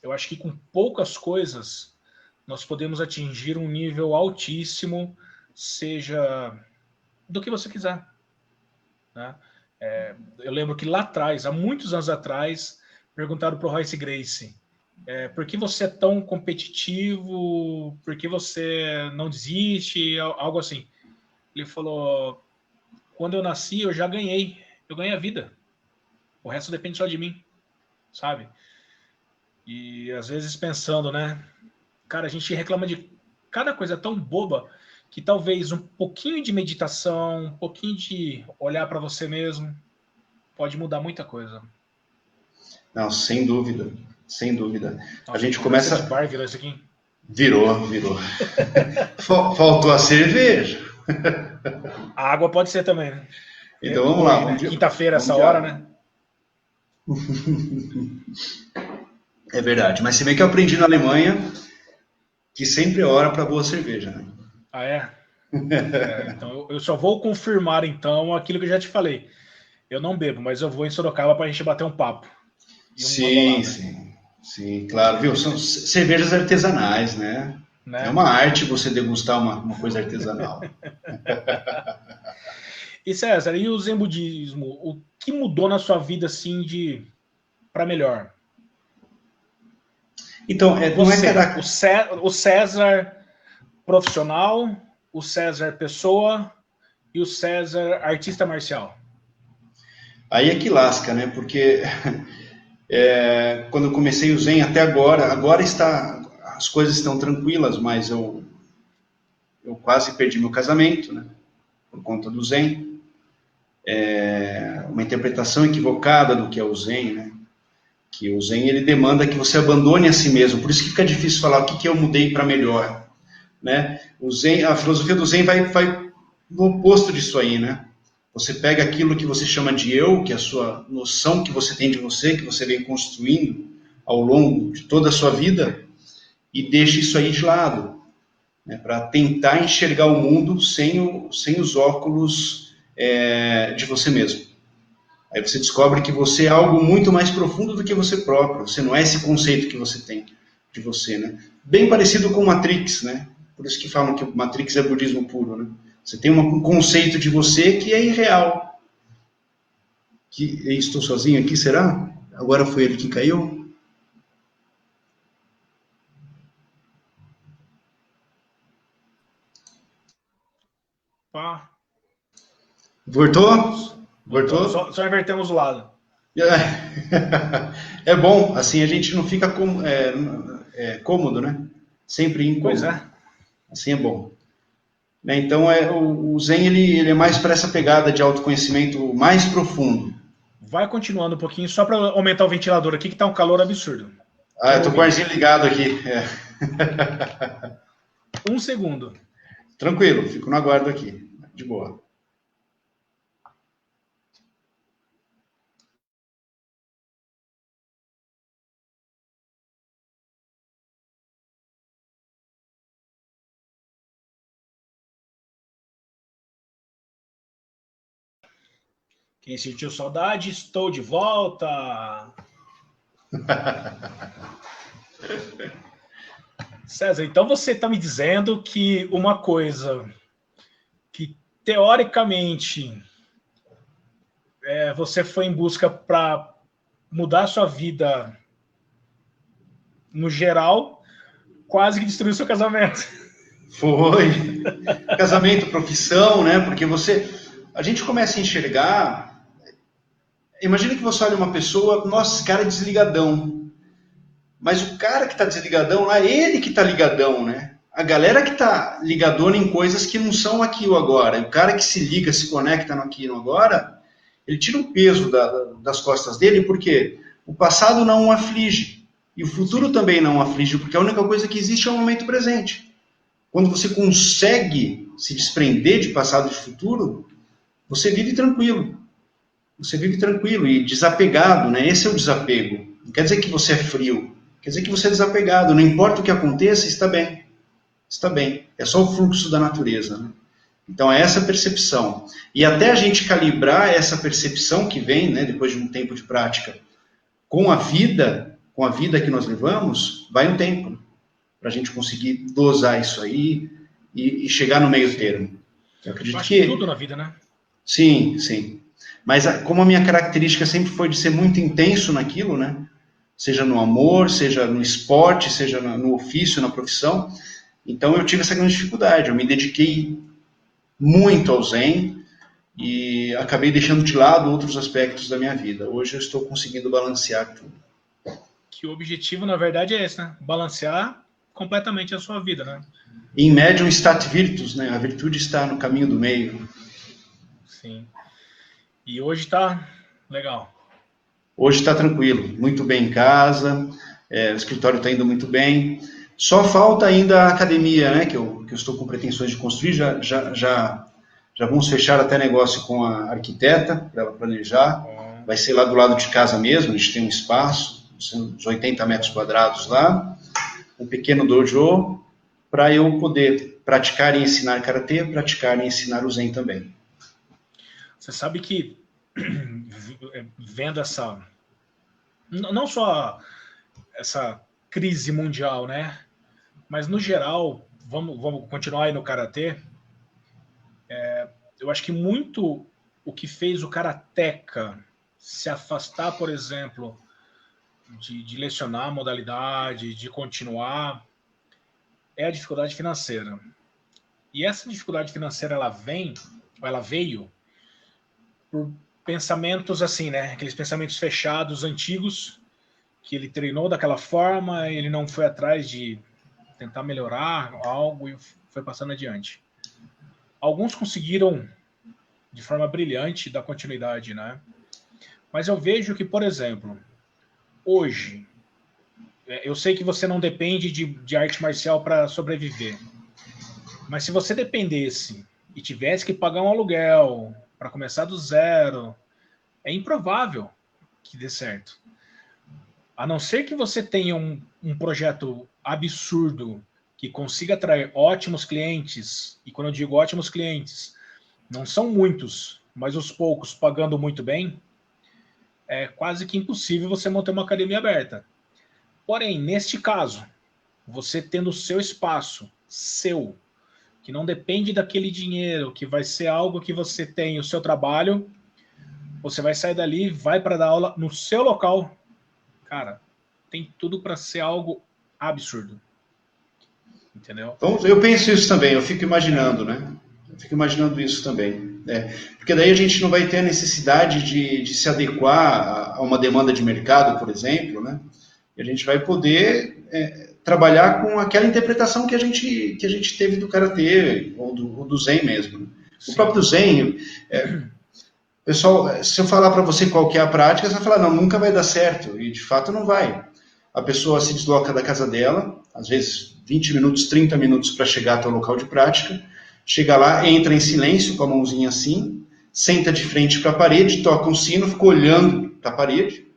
eu acho que com poucas coisas nós podemos atingir um nível altíssimo, seja do que você quiser, né? Eu lembro que lá atrás, há muitos anos atrás, perguntaram para o Royce Gracie: por que você é tão competitivo? Por que você não desiste? Algo assim. Ele falou: quando eu nasci, eu já ganhei. Eu ganhei a vida. O resto depende só de mim, sabe? E às vezes pensando, né? Cara, a gente reclama de cada coisa tão boba que talvez um pouquinho de meditação, um pouquinho de olhar para você mesmo, pode mudar muita coisa. Não, sem dúvida. Sem dúvida. Nossa, a gente começa... de bar virou isso aqui? Virou. Faltou a cerveja. A água pode ser também, né? Então vamos lá. Né? Quinta-feira, essa hora, né? É verdade. Mas se bem que eu aprendi na Alemanha que sempre é hora para boa cerveja, né? Ah, é? Então eu só vou confirmar, então, aquilo que eu já te falei. Eu não bebo, mas eu vou em Sorocaba para a gente bater um papo. Sim, claro, viu? São cervejas artesanais, né? É uma arte você degustar uma coisa artesanal. E César, e o Zen Budismo? O que mudou na sua vida, assim, para melhor? Então, não é o César profissional, o César pessoa e o César artista marcial. Aí é que lasca, né? Porque quando eu comecei o Zen até agora as coisas estão tranquilas, mas eu quase perdi meu casamento, né? Por conta do Zen. Uma interpretação equivocada do que é o Zen, né? Que o Zen ele demanda que você abandone a si mesmo. Por isso que fica difícil falar o que eu mudei para melhor, né? O Zen, a filosofia do Zen vai no oposto disso aí, né? Você pega aquilo que você chama de eu, que é a sua noção que você tem de você, que você vem construindo ao longo de toda a sua vida, e deixa isso aí de lado, né? Para tentar enxergar o mundo sem os óculos de você mesmo. Aí você descobre que você é algo muito mais profundo do que você próprio. Você não é esse conceito que você tem de você, né? Bem parecido com Matrix, né? Por isso que falam que Matrix é budismo puro, né? Você tem um conceito de você que é irreal. Estou sozinho aqui, será? Agora foi ele que caiu? Pá. Voltou? Voltou? Só invertemos o lado. É bom, assim a gente não fica cômodo, né? Sempre incômodo. Pois é. Assim é bom. Então o Zen ele é mais para essa pegada de autoconhecimento mais profundo. Vai continuando um pouquinho, só para aumentar o ventilador aqui, que tá um calor absurdo. Eu tô com o arzinho ligado aqui. Um segundo. Tranquilo, fico no aguardo aqui. De boa. Quem sentiu saudade, estou de volta. César, então você está me dizendo que uma coisa que, teoricamente, você foi em busca para mudar a sua vida no geral, quase que destruiu seu casamento. Foi. Casamento, profissão, né? Porque a gente começa a enxergar. Imagina que você olha uma pessoa, nossa, esse cara é desligadão. Mas o cara que está desligadão lá, ele que está ligadão, né? A galera que está ligadona em coisas que não são aqui ou agora. O cara que se liga, se conecta no aqui e no agora, ele tira o peso das costas dele, porque o passado não o aflige. E o futuro também não o aflige, porque a única coisa que existe é o momento presente. Quando você consegue se desprender de passado e de futuro, você vive tranquilo. Você vive tranquilo e desapegado, né? Esse é o desapego. Não quer dizer que você é frio. Quer dizer que você é desapegado. Não importa o que aconteça, está bem. Está bem. É só o fluxo da natureza, né? Então é essa percepção. E até a gente calibrar essa percepção que vem, né, depois de um tempo de prática, com a vida que nós levamos, vai um tempo para a gente conseguir dosar isso aí e chegar no meio termo. Eu acredito que tudo na vida, né? Sim, sim. Mas como a minha característica sempre foi de ser muito intenso naquilo, né? Seja no amor, seja no esporte, seja no ofício, na profissão. Então eu tive essa grande dificuldade. Eu me dediquei muito ao Zen e acabei deixando de lado outros aspectos da minha vida. Hoje eu estou conseguindo balancear tudo. Que o objetivo, na verdade, é esse, né? Balancear completamente a sua vida, né? Em medium stat virtus, né? A virtude está no caminho do meio. Sim. E hoje tá legal. Hoje está tranquilo, muito bem em casa, o escritório está indo muito bem. Só falta ainda a academia, né? Que eu estou com pretensões de construir. Já vamos fechar até negócio com a arquiteta para ela planejar. Vai ser lá do lado de casa mesmo. A gente tem um espaço, uns 80 metros quadrados lá, um pequeno dojo para eu poder praticar e ensinar karatê, praticar e ensinar o Zen também. Você sabe que vendo essa, não só essa crise mundial, né? Mas no geral, vamos continuar aí no karatê. Eu acho que muito o que fez o karateca se afastar, por exemplo, de lecionar a modalidade, de continuar, é a dificuldade financeira. E essa dificuldade financeira, ela veio por pensamentos assim, né? Aqueles pensamentos fechados, antigos, que ele treinou daquela forma, ele não foi atrás de tentar melhorar algo e foi passando adiante. Alguns conseguiram, de forma brilhante, dar continuidade, né? Mas eu vejo que, por exemplo, hoje, eu sei que você não depende de arte marcial para sobreviver, mas se você dependesse e tivesse que pagar um aluguel para começar do zero, é improvável que dê certo. A não ser que você tenha um projeto absurdo que consiga atrair ótimos clientes, e quando eu digo ótimos clientes, não são muitos, mas os poucos pagando muito bem, é quase que impossível você manter uma academia aberta. Porém, neste caso, você tendo o seu espaço, seu, que não depende daquele dinheiro, que vai ser algo que você tem o seu trabalho, você vai sair dali, vai para dar aula no seu local. Cara, tem tudo para ser algo absurdo. Entendeu? Então, eu penso isso também, eu fico imaginando, né? Eu fico imaginando isso também. Porque daí a gente não vai ter a necessidade de se adequar a uma demanda de mercado, por exemplo, né? E a gente vai poder trabalhar com aquela interpretação que a gente teve do Karatê, ou do Zen mesmo. Né? O próprio Zen, pessoal, se eu falar para você qual que é a prática, você vai falar, não, nunca vai dar certo. E de fato não vai. A pessoa se desloca da casa dela, às vezes 20 minutos, 30 minutos para chegar até o local de prática, chega lá, entra em silêncio com a mãozinha assim, senta de frente para a parede, toca um sino, fica olhando para a parede,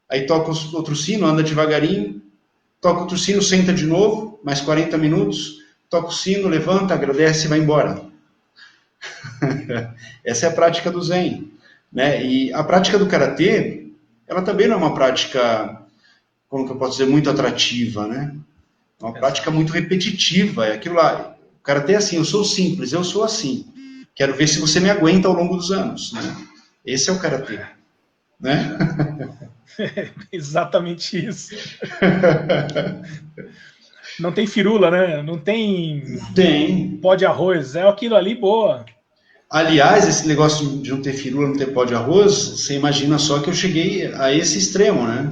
aí toca outro sino, anda devagarinho, toca outro sino, senta de novo, mais 40 minutos, toca o sino, levanta, agradece e vai embora. Essa é a prática do Zen. Né? E a prática do Karatê, ela também não é uma prática, como que eu posso dizer, muito atrativa, né? É uma prática muito repetitiva, é aquilo lá. O Karatê é assim, eu sou simples, eu sou assim. Quero ver se você me aguenta ao longo dos anos, né? Esse é o Karatê, né? Exatamente isso. Não tem firula, né? Não tem pó de arroz, é aquilo ali, boa. Aliás, esse negócio de não ter firula, não ter pó de arroz, você imagina só que eu cheguei a esse extremo, né?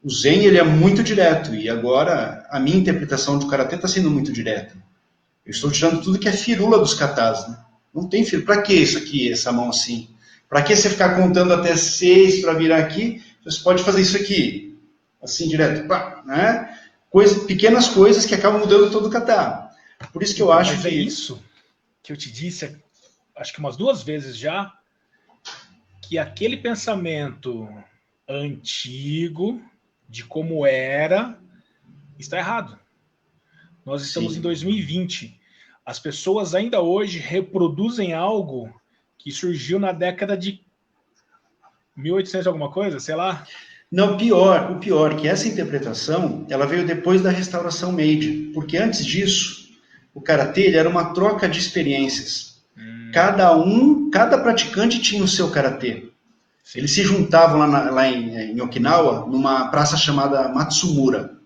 O Zen, ele é muito direto, e agora a minha interpretação do Karatê está sendo muito direta. Eu estou tirando tudo que é firula dos katas, né? Não tem firula. Para que isso aqui, essa mão assim? Para que você ficar contando até 6 para virar aqui? Você pode fazer isso aqui, assim, direto, pá, né? Pequenas coisas que acabam mudando todo o kata. Por isso que eu acho Mas é isso que eu te disse, acho que umas 2 vezes já, que aquele pensamento antigo de como era está errado. Nós estamos em 2020. As pessoas ainda hoje reproduzem algo que surgiu na década de 1800 alguma coisa, sei lá. Não, o pior, que essa interpretação, ela veio depois da restauração Meiji, porque antes disso, o Karatê era uma troca de experiências. Cada praticante tinha o seu Karatê. Eles se juntavam lá em Okinawa, numa praça chamada Matsumura.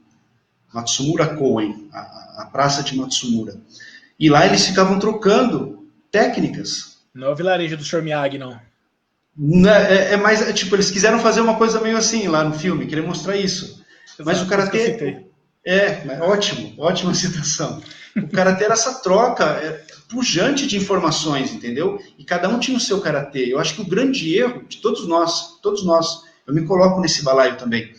Matsumura Koen, a praça de Matsumura. E lá eles ficavam trocando técnicas. Não é o vilarejo do Sr. Miyagi, não. Tipo, eles quiseram fazer uma coisa meio assim lá no filme, querer mostrar isso. Exato, mas o Karatê... ótimo, ótima citação. O Karatê era essa troca pujante de informações, entendeu? E cada um tinha o seu Karatê. Eu acho que o grande erro de todos nós, eu me coloco nesse balaio também,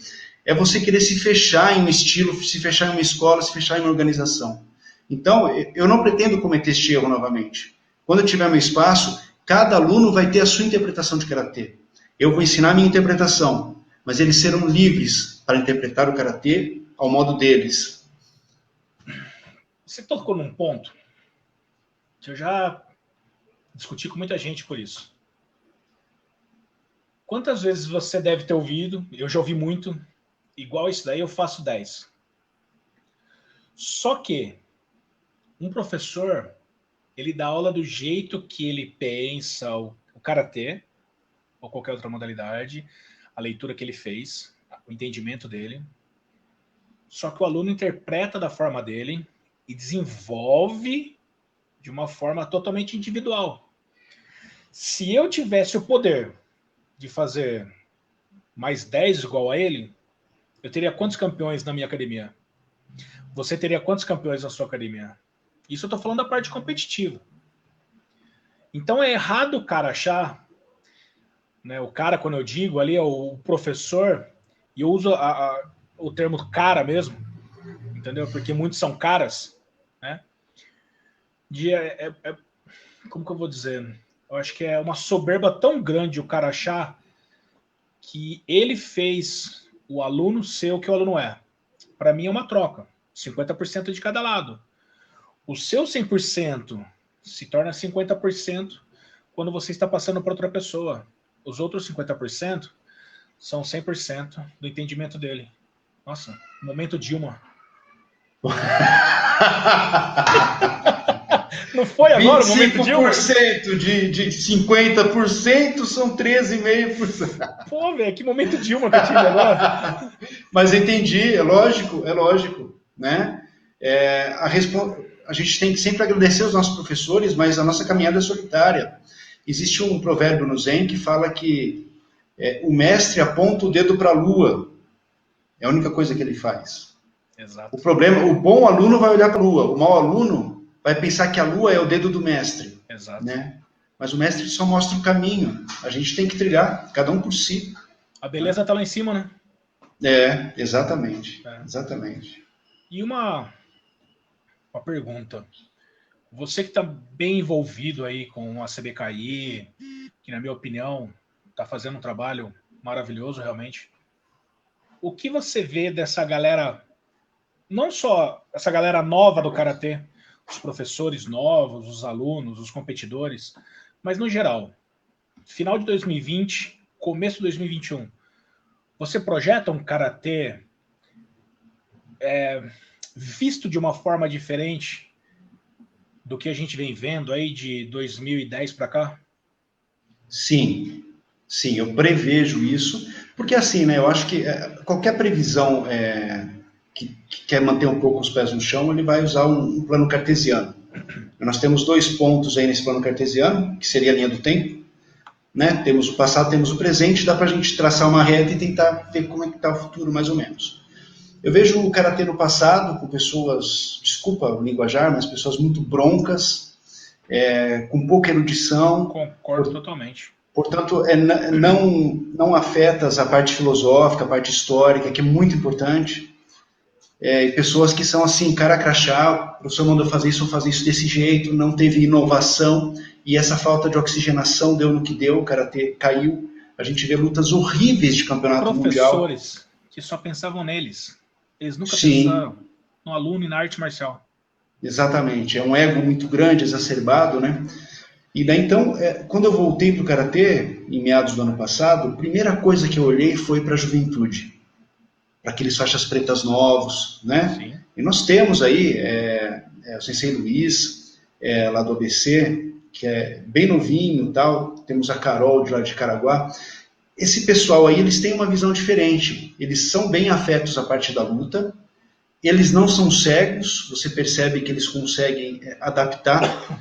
é você querer se fechar em um estilo, se fechar em uma escola, se fechar em uma organização. Então, eu não pretendo cometer este erro novamente. Quando eu tiver meu espaço, cada aluno vai ter a sua interpretação de Karatê. Eu vou ensinar a minha interpretação, mas eles serão livres para interpretar o Karatê ao modo deles. Você tocou num ponto que eu já discuti com muita gente por isso. Quantas vezes você deve ter ouvido, eu já ouvi muito, igual isso daí eu faço 10. Só que um professor, ele dá aula do jeito que ele pensa o Karatê, ou qualquer outra modalidade, a leitura que ele fez, o entendimento dele, só que o aluno interpreta da forma dele e desenvolve de uma forma totalmente individual. Se eu tivesse o poder de fazer mais 10 igual a ele, eu teria quantos campeões na minha academia? Você teria quantos campeões na sua academia? Isso eu estou falando da parte competitiva. Então é errado o cara achar, né, o cara, quando eu digo ali, é o professor, e eu uso o termo cara mesmo, entendeu? Porque muitos são caras, né? Como que eu vou dizer? Eu acho que é uma soberba tão grande o cara achar que ele fez o aluno ser o que o aluno é. Para mim é uma troca, 50% de cada lado. O seu 100% se torna 50% quando você está passando para outra pessoa. Os outros 50% são 100% do entendimento dele. Nossa, momento Dilma. Não foi agora o momento Dilma? 25% de 50% são 13,5%. Pô, velho, que momento Dilma que eu tive agora. Mas entendi, é lógico, né? A gente tem que sempre agradecer os nossos professores, mas a nossa caminhada é solitária. Existe um provérbio no Zen que fala que o mestre aponta o dedo para a lua. É a única coisa que ele faz. Exato. O bom aluno vai olhar para a lua, o mau aluno vai pensar que a lua é o dedo do mestre. Exato. Né? Mas o mestre só mostra o caminho. A gente tem que trilhar, cada um por si. A beleza está lá em cima, né? Exatamente. Exatamente. E uma pergunta. Você que está bem envolvido aí com a CBKI, que na minha opinião está fazendo um trabalho maravilhoso realmente. O que você vê dessa galera, não só essa galera nova do Karatê, os professores novos, os alunos, os competidores, mas no geral, final de 2020, começo de 2021, você projeta um Karatê visto de uma forma diferente do que a gente vem vendo aí de 2010 para cá? Sim, eu prevejo isso, porque assim, né, eu acho que qualquer previsão que quer manter um pouco os pés no chão, ele vai usar um plano cartesiano. Nós temos 2 pontos aí nesse plano cartesiano, que seria a linha do tempo, né? Temos o passado, temos o presente, dá para a gente traçar uma reta e tentar ver como é que está o futuro, mais ou menos. Eu vejo o Karatê no passado com pessoas, desculpa o linguajar, mas pessoas muito broncas, com pouca erudição. Concordo totalmente. Portanto, não afetas a parte filosófica, a parte histórica, que é muito importante. Pessoas que são assim, cara crachá, o professor mandou fazer isso, vou fazer isso desse jeito, não teve inovação, e essa falta de oxigenação deu no que deu, o Karatê caiu. A gente vê lutas horríveis de campeonato mundial. Professores que só pensavam neles. Eles nunca pensaram no aluno e na arte marcial. Exatamente, é um ego muito grande, exacerbado, né? E daí então, quando eu voltei para o Karatê, em meados do ano passado, a primeira coisa que eu olhei foi para a juventude, para aqueles faixas pretas novos, né? Sim. E nós temos aí o Sensei Luiz, lá do ABC, que é bem novinho, tal. Temos a Carol de lá de Caraguá. Esse pessoal aí, eles têm uma visão diferente. Eles são bem afetos à parte da luta. Eles não são cegos. Você percebe que eles conseguem adaptar.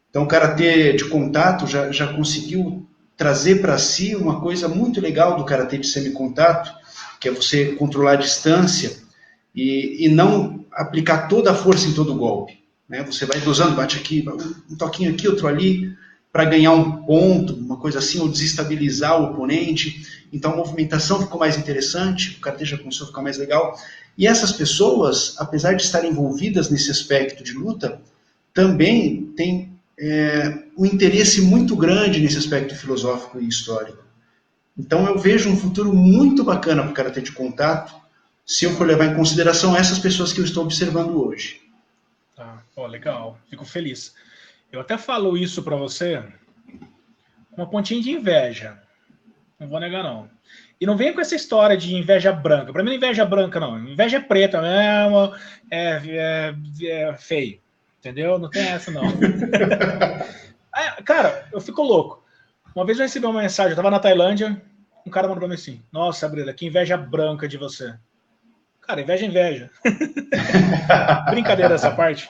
Então, o Karatê de contato já conseguiu trazer para si uma coisa muito legal do Karatê de semicontato, que é você controlar a distância e não aplicar toda a força em todo golpe. Né? Você vai dosando, bate aqui, um toquinho aqui, outro ali, para ganhar um ponto, uma coisa assim, ou desestabilizar o oponente. Então a movimentação ficou mais interessante, o Karatê já começou a ficar mais legal. E essas pessoas, apesar de estarem envolvidas nesse aspecto de luta, também têm um interesse muito grande nesse aspecto filosófico e histórico. Então eu vejo um futuro muito bacana para o Karatê de contato, se eu for levar em consideração essas pessoas que eu estou observando hoje. Legal, fico feliz. Eu até falo isso para você com uma pontinha de inveja. Não vou negar, não. E não venha com essa história de inveja branca. Para mim não é inveja branca, não. Inveja é preta mesmo, é feio. Entendeu? Não tem essa, não. Cara, eu fico louco. Uma vez eu recebi uma mensagem, eu estava na Tailândia, Um cara mandou pra mim assim, nossa, Breda, que inveja branca de você. Cara, inveja é inveja. Brincadeira essa parte.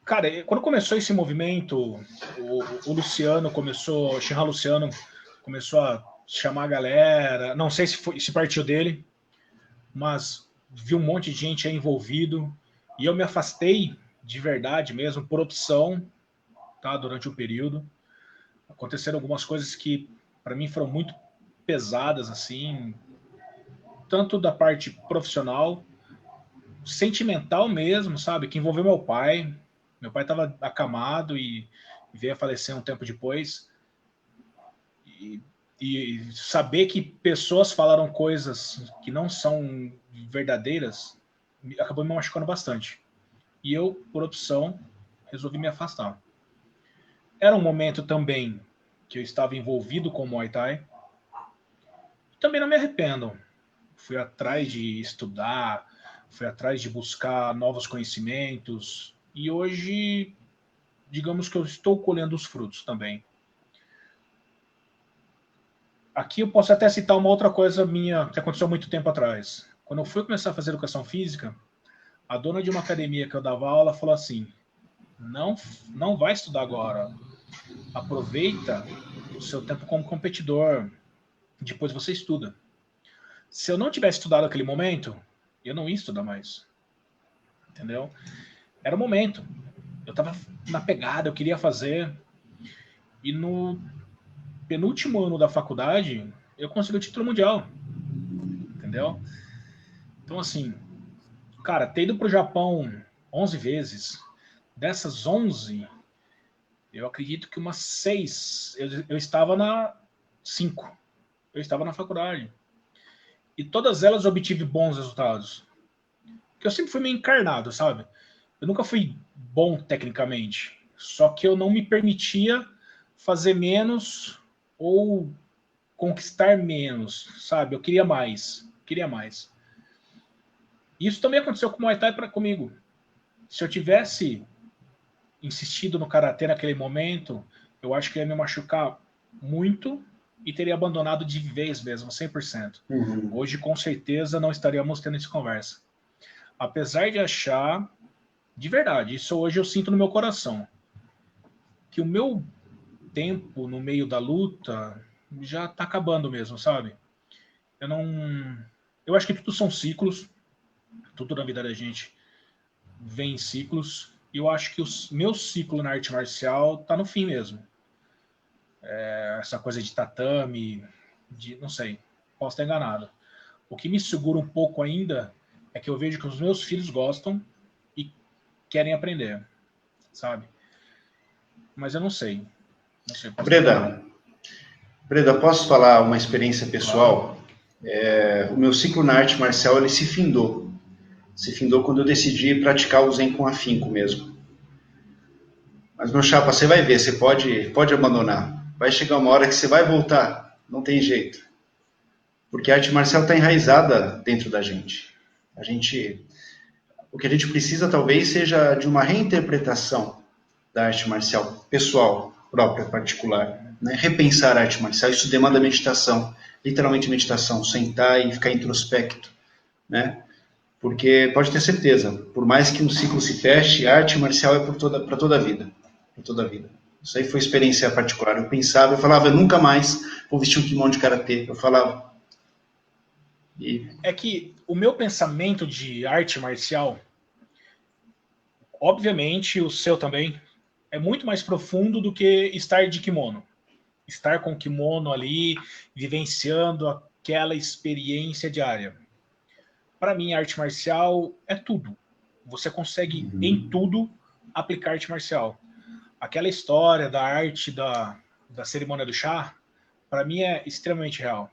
Cara, quando começou esse movimento, o Luciano começou, o Xinhan Luciano começou a chamar a galera, não sei se partiu dele, mas vi um monte de gente aí envolvido, e eu me afastei de verdade mesmo, por opção, tá, durante o período. Aconteceram algumas coisas que para mim foram muito pesadas, assim, tanto da parte profissional, sentimental mesmo, sabe, que envolveu meu pai. Meu pai estava acamado e veio a falecer um tempo depois. E, e saber que pessoas falaram coisas que não são verdadeiras acabou me machucando bastante. E eu, por opção, resolvi me afastar. Era um momento também que eu estava envolvido com o Muay Thai. Também não me arrependo. Fui atrás de estudar, fui atrás de buscar novos conhecimentos. E hoje, digamos que eu estou colhendo os frutos também. Aqui eu posso até citar uma outra coisa minha que aconteceu há muito tempo atrás. Quando eu fui começar a fazer educação física, a dona de uma academia que eu dava aula falou assim, não vai estudar agora. Aproveita o seu tempo como competidor. Depois você estuda. Se eu não tivesse estudado naquele momento, eu não ia estudar mais. Entendeu? Era o momento. Eu estava na pegada, eu queria fazer. E no penúltimo ano da faculdade, eu consegui o título mundial. Entendeu? Então, assim, cara, ter ido pro Japão 11 vezes, dessas 11, eu acredito que umas 6, eu estava na 5. Eu estava na faculdade. E todas elas eu obtive bons resultados. Porque eu sempre fui meio encarnado, sabe? Eu nunca fui bom tecnicamente. Só que eu não me permitia fazer menos ou conquistar menos, sabe? Eu queria mais. Queria mais. Isso também aconteceu com o Muay Thai comigo. Se eu tivesse insistido no Karatê naquele momento, eu acho que ia me machucar muito e teria abandonado de vez mesmo, 100%. Uhum. Hoje, com certeza, não estaríamos tendo essa conversa. Apesar de achar, de verdade, isso hoje eu sinto no meu coração, que o meu tempo no meio da luta já está acabando mesmo, sabe? Eu não... Eu acho que tudo são ciclos, tudo na vida da gente vem em ciclos, e eu acho que o meu ciclo na arte marcial tá no fim mesmo. Essa coisa de tatame, não sei, posso estar enganado. O que me segura um pouco ainda é que eu vejo que os meus filhos gostam e querem aprender, sabe? Mas eu não sei. Não sei, posso estar enganado. Breda, posso falar uma experiência pessoal? Claro. O meu ciclo na arte marcial, ele se findou. Se findou quando eu decidi praticar o Zen com afinco mesmo. Mas, meu chapa, você vai ver, você pode abandonar. Vai chegar uma hora que você vai voltar, não tem jeito. Porque a arte marcial está enraizada dentro da gente. O que a gente precisa, talvez, seja de uma reinterpretação da arte marcial pessoal, própria, particular. Né? Repensar a arte marcial, isso demanda meditação. Literalmente meditação, sentar e ficar introspecto. Né? Porque, pode ter certeza, por mais que um ciclo se feche, a arte marcial é para toda a vida. Para toda a vida. Isso aí foi experiência particular. Eu falava, eu nunca mais vou vestir um kimono de karatê. Eu falava. É que o meu pensamento de arte marcial, obviamente o seu também, é muito mais profundo do que estar de kimono. Estar com o kimono ali, vivenciando aquela experiência diária. Para mim, a arte marcial é tudo. Você consegue, em tudo, aplicar arte marcial. Aquela história da arte da cerimônia do chá, para mim é extremamente real.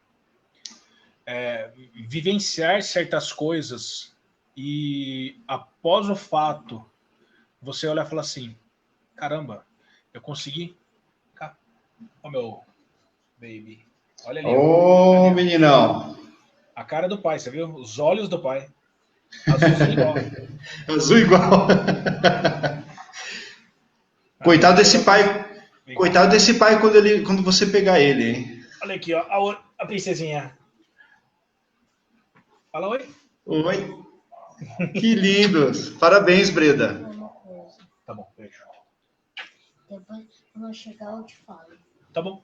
Vivenciar certas coisas e, após o fato, você olhar e falar assim, caramba, eu consegui... Ó, meu baby. Olha ali. Ô, meninão. A cara do pai, você viu? Os olhos do pai. Azulzinho igual. Azul igual. Coitado desse pai. Coitado desse pai quando você pegar ele, hein? Olha aqui, ó, a princesinha. Fala oi. Oi. Que lindos. Parabéns, Breda. Uma coisa. Tá bom, beijo. Depois, quando eu chegar, eu te falo. Tá bom.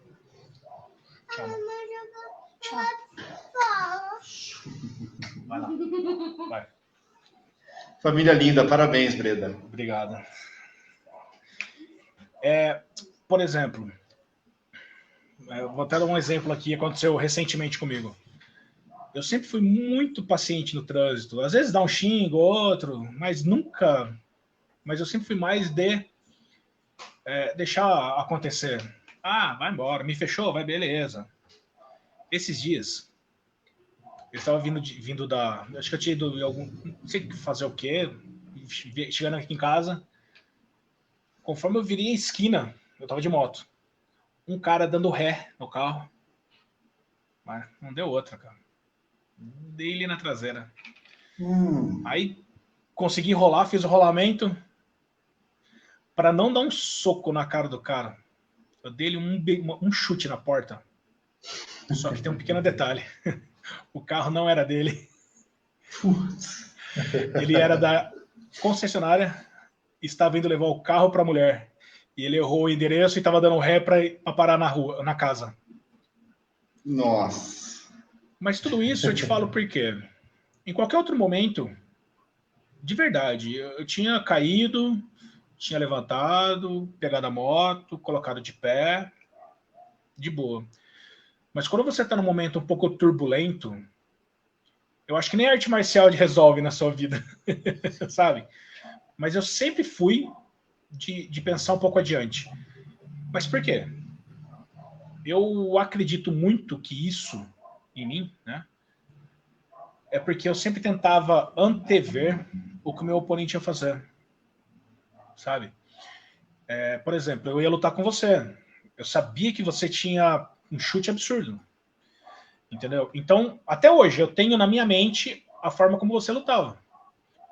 Tchau. Vai lá. Vai. Família linda, parabéns, Breda. Obrigado. Por exemplo, eu vou até dar um exemplo aqui, aconteceu recentemente comigo. Eu sempre fui muito paciente no trânsito. Às vezes dá um xingo, outro, mas nunca... Mas eu sempre fui mais de deixar acontecer. Ah, vai embora, me fechou, vai, beleza. Esses dias, eu estava vindo da... Acho que eu tinha ido em algum... Não sei fazer o quê. Chegando aqui em casa. Conforme eu virei a esquina, eu estava de moto. Um cara dando ré no carro. Mas não deu outra, cara. Dei ele na traseira. Aí consegui rolar, fiz o rolamento. Para não dar um soco na cara do cara, eu dei ele um chute na porta. Só que tem um pequeno detalhe. O carro não era dele. Ele era da concessionária, estava indo levar o carro para a mulher. E ele errou o endereço e estava dando ré para parar na rua, na casa. Nossa. Mas tudo isso eu te falo por quê? Em qualquer outro momento, de verdade, eu tinha caído, tinha levantado, pegado a moto, colocado de pé, de boa. Mas quando você está num momento um pouco turbulento, eu acho que nem a arte marcial resolve na sua vida, sabe? Mas eu sempre fui de pensar um pouco adiante. Mas por quê? Eu acredito muito que isso, em mim, né? É porque eu sempre tentava antever o que o meu oponente ia fazer. Sabe? Por exemplo, eu ia lutar com você. Eu sabia que você tinha um chute absurdo. Entendeu? Então, até hoje, eu tenho na minha mente a forma como você lutava.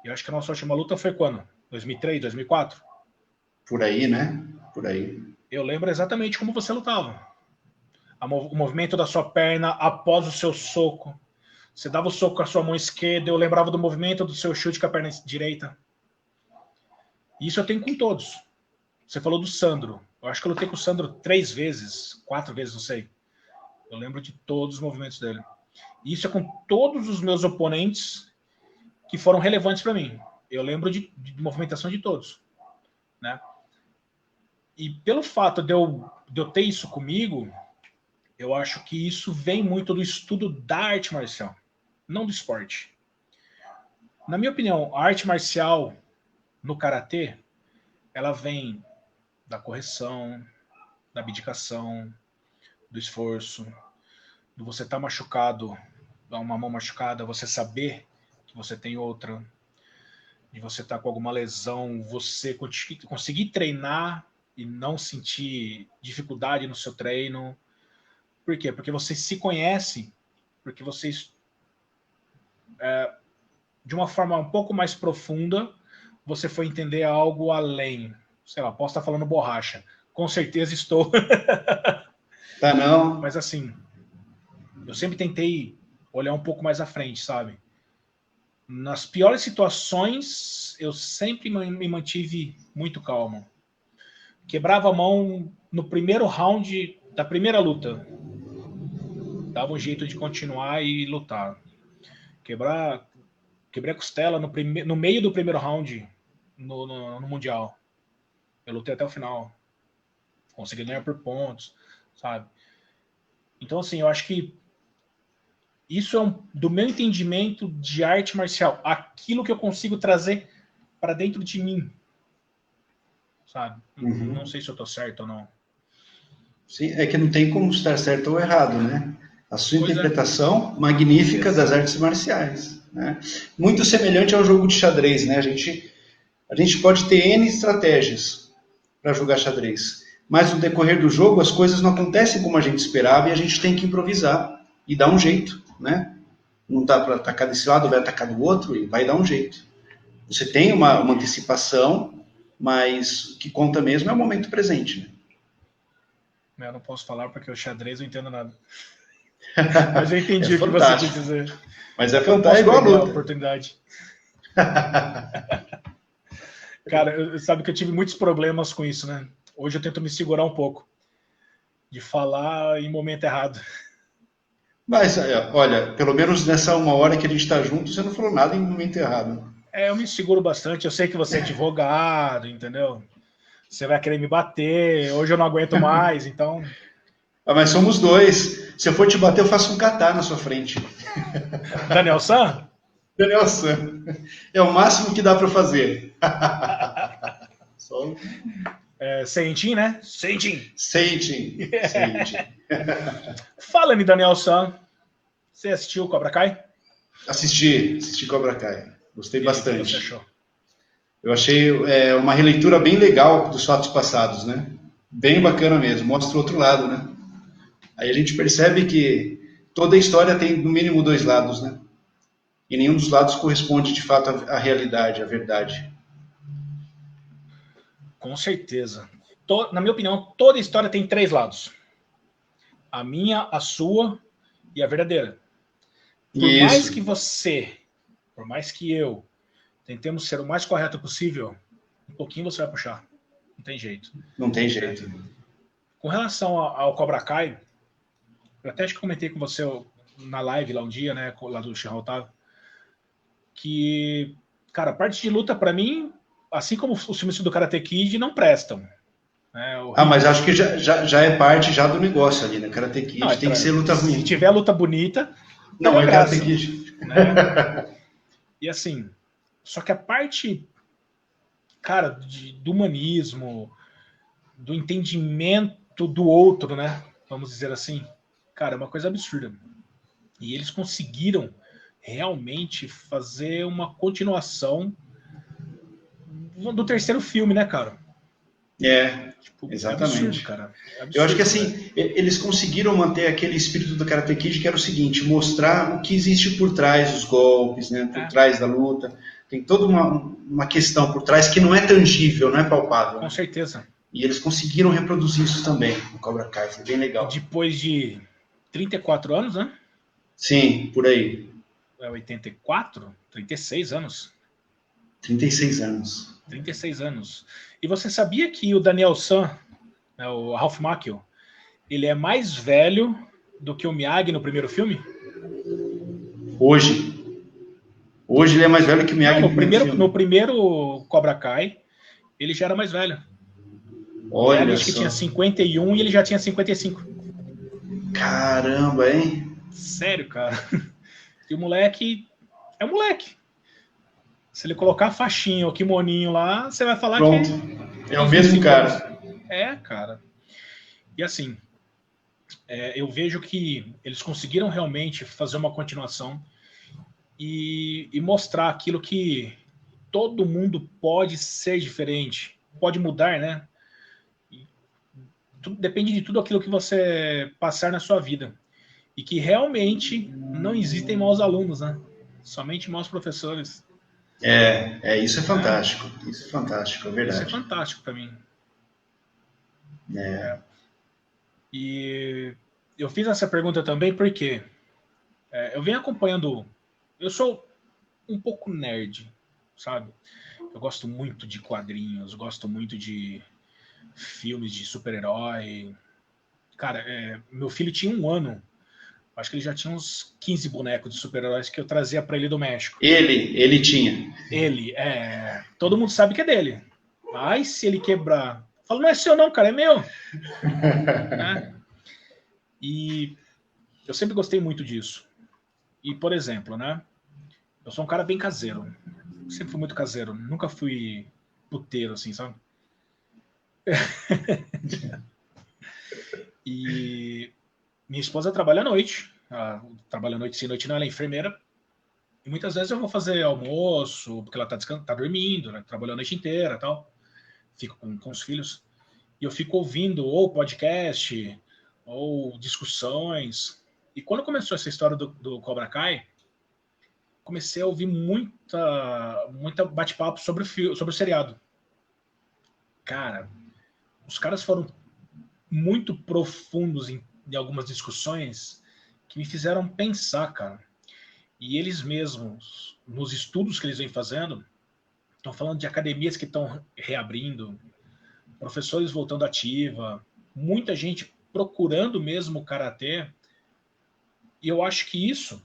Eu acho que a nossa última luta foi quando? 2003, 2004? Por aí, né? Por aí. Eu lembro exatamente como você lutava. O movimento da sua perna após o seu soco. Você dava o soco com a sua mão esquerda, eu lembrava do movimento do seu chute com a perna direita. Isso eu tenho com todos. Você falou do Sandro. Eu acho que eu lutei com o Sandro 3 vezes, 4 vezes, não sei. Eu lembro de todos os movimentos dele. Isso é com todos os meus oponentes que foram relevantes para mim. Eu lembro de movimentação de todos. Né? E pelo fato de eu ter isso comigo, eu acho que isso vem muito do estudo da arte marcial, não do esporte. Na minha opinião, a arte marcial no karatê, ela vem da correção, da abdicação, do esforço, do você estar machucado, uma mão machucada, você saber que você tem outra, de você estar com alguma lesão, você conseguir treinar e não sentir dificuldade no seu treino. Por quê? Porque você se conhece, porque vocês, de uma forma um pouco mais profunda, você foi entender algo além. Sei lá, posso estar falando borracha. Com certeza estou. Tá não. Mas assim, eu sempre tentei olhar um pouco mais à frente, sabe? Nas piores situações, eu sempre me mantive muito calmo. Quebrava a mão no primeiro round da primeira luta. Dava um jeito de continuar e lutar. Quebrei a costela no meio do primeiro round no Mundial. Eu lutei até o final. Consegui ganhar por pontos, sabe? Então, assim, eu acho que isso é do meu entendimento de arte marcial. Aquilo que eu consigo trazer para dentro de mim. Sabe? Uhum. Não sei se eu tô certo ou não. Sim, é que não tem como estar certo ou errado, né? A sua interpretação magnífica das artes marciais. Né? Muito semelhante ao jogo de xadrez, né? A gente pode ter N estratégias para jogar xadrez, mas no decorrer do jogo as coisas não acontecem como a gente esperava e a gente tem que improvisar e dar um jeito, né? Não dá para atacar desse lado, vai atacar do outro e vai dar um jeito. Você tem uma antecipação, mas o que conta mesmo é o momento presente, né? Eu não posso falar porque o xadrez eu não entendo nada. Mas eu entendi o que você fantástico. quis dizer. Mas é Eu não fantástico, é posso igual a perder a luta. oportunidade. Cara, sabe que eu tive muitos problemas com isso, né? Hoje eu tento me segurar um pouco de falar em momento errado. Mas, olha, pelo menos nessa 1 hora que a gente está junto, você não falou nada em momento errado. Eu me seguro bastante. Eu sei que você é advogado, entendeu? Você vai querer me bater. Hoje eu não aguento mais, então. Mas somos dois. Se eu for te bater, eu faço um catar na sua frente. Daniel San? Daniel San. É o máximo que dá para fazer. Só... Sentin, né? Sentin. Sentin. Fala-me, Daniel San. Você assistiu Cobra Kai? Assisti Cobra Kai. Gostei bastante. O que você achou? Eu achei uma releitura bem legal dos fatos passados, né? Bem bacana mesmo. Mostra o outro lado, né? Aí a gente percebe que toda a história tem no mínimo 2 lados, né? E nenhum dos lados corresponde de fato à realidade, à verdade. Com certeza. Na minha opinião, toda história tem 3 lados. A minha, a sua e a verdadeira. Mais que você, por mais que eu, tentemos ser o mais correto possível, um pouquinho você vai puxar. Não tem jeito. Não tem jeito. Com relação ao Cobra Kai, eu até acho que comentei com você na live lá um dia, né, lá do Xirra Otávio, que, cara, a parte de luta, pra mim, assim como os filmes do Karate Kid, não prestam. Mas acho que já é parte já do negócio ali, né? Karate Kid não, tem que ser luta ruim. Se tiver luta bonita, não é graça, Karate Kid. Né? E assim, só que a parte, cara, do humanismo, do entendimento do outro, né? Vamos dizer assim, cara, é uma coisa absurda. E eles conseguiram realmente fazer uma continuação do terceiro filme, né, cara? Exatamente. É absurdo, cara. É absurdo, eu acho que assim, eles conseguiram manter aquele espírito do Karate Kid, que era o seguinte, mostrar o que existe por trás dos golpes, né, por trás da luta. Tem toda uma questão por trás que não é tangível, não é palpável. Com certeza. E eles conseguiram reproduzir isso também no Cobra Kai, foi bem legal. E depois de 34 anos, né? Sim, por aí. 84? 36 anos. 36 anos. 36 anos. E você sabia que o Daniel San, o Ralph Macchio, ele é mais velho do que o Miyagi no primeiro filme? Hoje ele é mais velho que o Miyagi no primeiro filme. No primeiro Cobra Kai, ele já era mais velho. Olha, o Miyagi que tinha 51 e ele já tinha 55. Caramba, hein? Sério, cara. E o moleque é um moleque. Se ele colocar faixinha ou kimoninho lá, você vai falar Pronto. que... É o mesmo cara. Cara. E assim, eu vejo que eles conseguiram realmente fazer uma continuação e mostrar aquilo que todo mundo pode ser diferente, pode mudar, né? Depende de tudo aquilo que você passar na sua vida. E que realmente não existem maus alunos, né? Somente maus professores. Isso é fantástico. Isso é fantástico, é verdade. Isso é fantástico para mim. E eu fiz essa pergunta também porque eu venho acompanhando... Eu sou um pouco nerd, sabe? Eu gosto muito de quadrinhos, gosto muito de filmes de super-herói. Cara, meu filho tinha 1 ano. Acho que ele já tinha uns 15 bonecos de super-heróis que eu trazia para ele do México. Ele tinha. Todo mundo sabe que é dele. Mas se ele quebrar... Eu falo, não é seu não, cara, é meu. E eu sempre gostei muito disso. E, por exemplo, né? Eu sou um cara bem caseiro. Sempre fui muito caseiro. Nunca fui puteiro, assim, sabe? E minha esposa trabalha à noite. Ela trabalha à noite sim, noite não, ela é enfermeira. E muitas vezes eu vou fazer almoço, porque ela tá dormindo, né? Trabalhou a noite inteira e tal. Fico com os filhos. E eu fico ouvindo ou podcast, ou discussões. E quando começou essa história do Cobra Kai, comecei a ouvir muita bate-papo sobre o seriado. Cara, os caras foram muito profundos em algumas discussões que me fizeram pensar, cara. E eles mesmos, nos estudos que eles vêm fazendo, estão falando de academias que estão reabrindo, professores voltando ativa, muita gente procurando mesmo o karatê. E eu acho que isso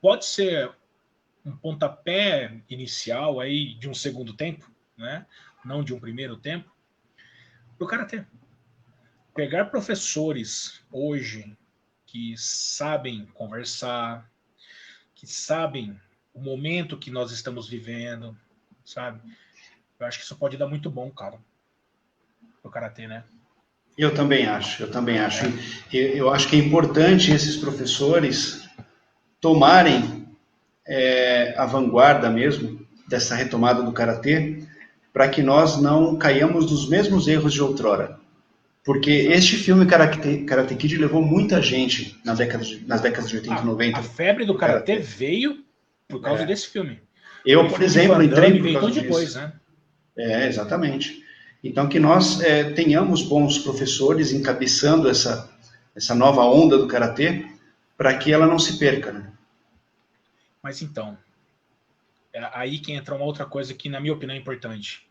pode ser um pontapé inicial aí de um segundo tempo, né? Não de um primeiro tempo, para o karatê. Pegar professores hoje que sabem conversar, que sabem o momento que nós estamos vivendo, sabe? Eu acho que isso pode dar muito bom, cara, pro karatê, né? Eu também acho, eu também acho. Eu acho que é importante esses professores tomarem a vanguarda mesmo dessa retomada do karatê, para que nós não caiamos nos mesmos erros de outrora. Porque este filme Karate Kid levou muita gente nas décadas de 80 e 90. A febre do karatê veio por causa desse filme. Eu, por exemplo, entrei por causa disso. Depois, né? Exatamente. Então, que nós tenhamos bons professores encabeçando essa nova onda do karatê, para que ela não se perca, né? Mas então, é aí que entra uma outra coisa que, na minha opinião, é importante.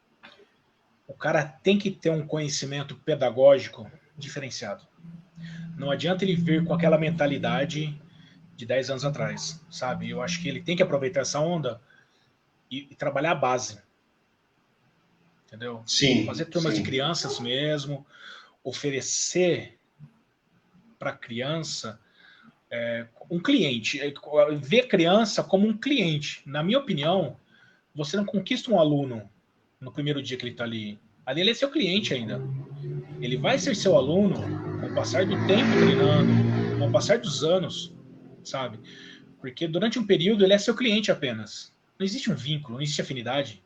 O cara tem que ter um conhecimento pedagógico diferenciado. Não adianta ele vir com aquela mentalidade de 10 anos atrás, sabe? Eu acho que ele tem que aproveitar essa onda e trabalhar a base. Entendeu? Sim. Fazer turmas de crianças mesmo, oferecer para a criança um cliente, ver a criança como um cliente. Na minha opinião, você não conquista um aluno no primeiro dia que ele está ali. Ali ele é seu cliente ainda. Ele vai ser seu aluno com o passar do tempo treinando, com o passar dos anos, sabe? Porque durante um período ele é seu cliente apenas. Não existe um vínculo, não existe afinidade.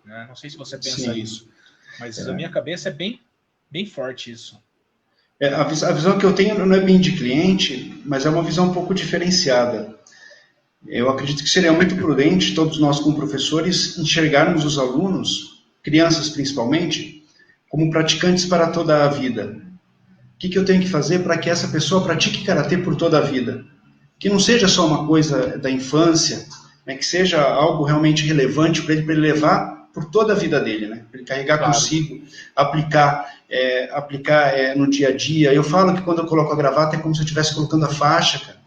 Né? Não sei se você pensa isso, mas na minha cabeça é bem, bem forte isso. A visão que eu tenho não é bem de cliente, mas é uma visão um pouco diferenciada. Eu acredito que seria muito prudente todos nós, como professores, enxergarmos os alunos, crianças principalmente, como praticantes para toda a vida. O que eu tenho que fazer para que essa pessoa pratique karatê por toda a vida? Que não seja só uma coisa da infância, né, que seja algo realmente relevante para ele levar por toda a vida dele, né? Para ele carregar consigo, aplicar no dia a dia. Eu falo que quando eu coloco a gravata é como se eu estivesse colocando a faixa, cara.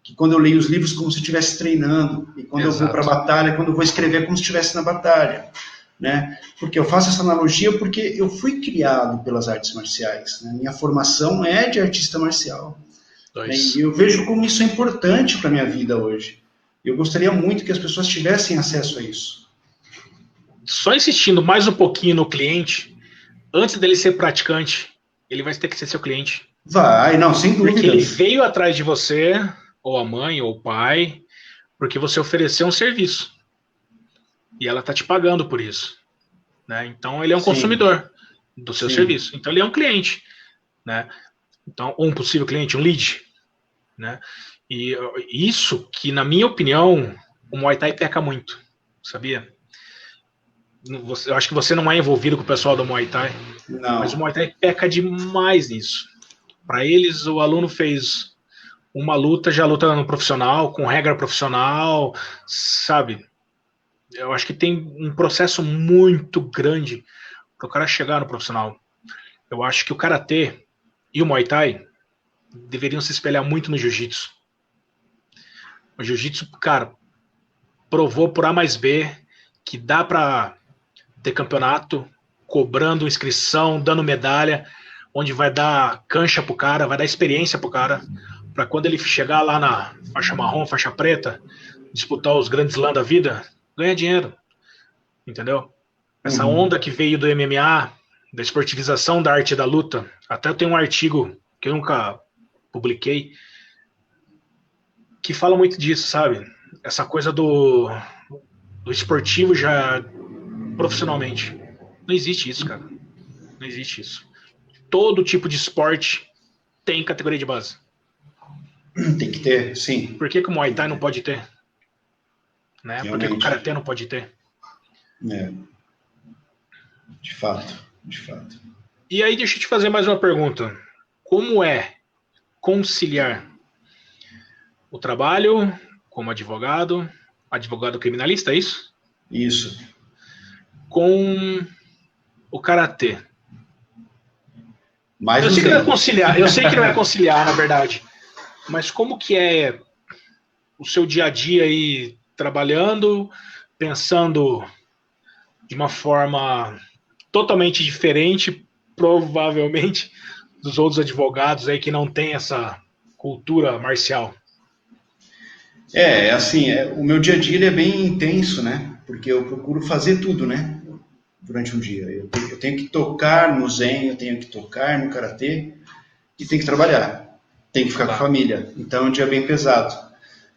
Que quando eu leio os livros, como se eu estivesse treinando. E quando eu vou para a batalha, quando eu vou escrever, como se estivesse na batalha. Né? Porque eu faço essa analogia porque eu fui criado pelas artes marciais. Né? Minha formação é de artista marcial. Né? E eu vejo como isso é importante para a minha vida hoje. Eu gostaria muito que as pessoas tivessem acesso a isso. Só insistindo mais um pouquinho no cliente, antes dele ser praticante, ele vai ter que ser seu cliente. Vai, não, sem dúvida. Porque ele veio atrás de você, ou a mãe, ou o pai, porque você ofereceu um serviço. E ela está te pagando por isso. Né? Então, ele é um consumidor do seu serviço. Então, ele é um cliente. Né? Então, um possível cliente, um lead. Né? E isso que, na minha opinião, o Muay Thai peca muito. Sabia? Eu acho que você não é envolvido com o pessoal do Muay Thai. Não. Mas o Muay Thai peca demais nisso. Para eles, o aluno fez uma luta, já luta no profissional, com regra profissional, sabe? Eu acho que tem um processo muito grande para o cara chegar no profissional. Eu acho que o Karatê e o Muay Thai deveriam se espelhar muito no Jiu-Jitsu. O Jiu-Jitsu, cara, provou por A mais B que dá para ter campeonato, cobrando inscrição, dando medalha, onde vai dar cancha pro cara, vai dar experiência pro cara, para quando ele chegar lá na faixa marrom, faixa preta, disputar os grandes lãs da vida, ganhar dinheiro. Entendeu? Essa onda que veio do MMA, da esportivização da arte da luta, até eu tenho um artigo que eu nunca publiquei, que fala muito disso, sabe? Essa coisa do esportivo já profissionalmente. Não existe isso, cara. Não existe isso. Todo tipo de esporte tem categoria de base. Tem que ter, sim. Por que o Muay Thai não pode ter? Né? Por que o Karatê não pode ter? De fato, de fato. E aí, deixa eu te fazer mais uma pergunta. Como é conciliar o trabalho como advogado criminalista, é isso? Isso. Com o karatê? Mais Eu o sei que não é Zen. conciliar, eu sei que não é conciliar, na verdade. Mas como que é o seu dia a dia aí trabalhando, pensando de uma forma totalmente diferente, provavelmente, dos outros advogados aí que não tem essa cultura marcial? Assim, o meu dia a dia ele é bem intenso, né? Porque eu procuro fazer tudo, né? Durante um dia. Eu tenho que tocar no Zen, eu tenho que tocar no Karatê e tenho que trabalhar. Tenho que ficar com a família. Então é um dia bem pesado.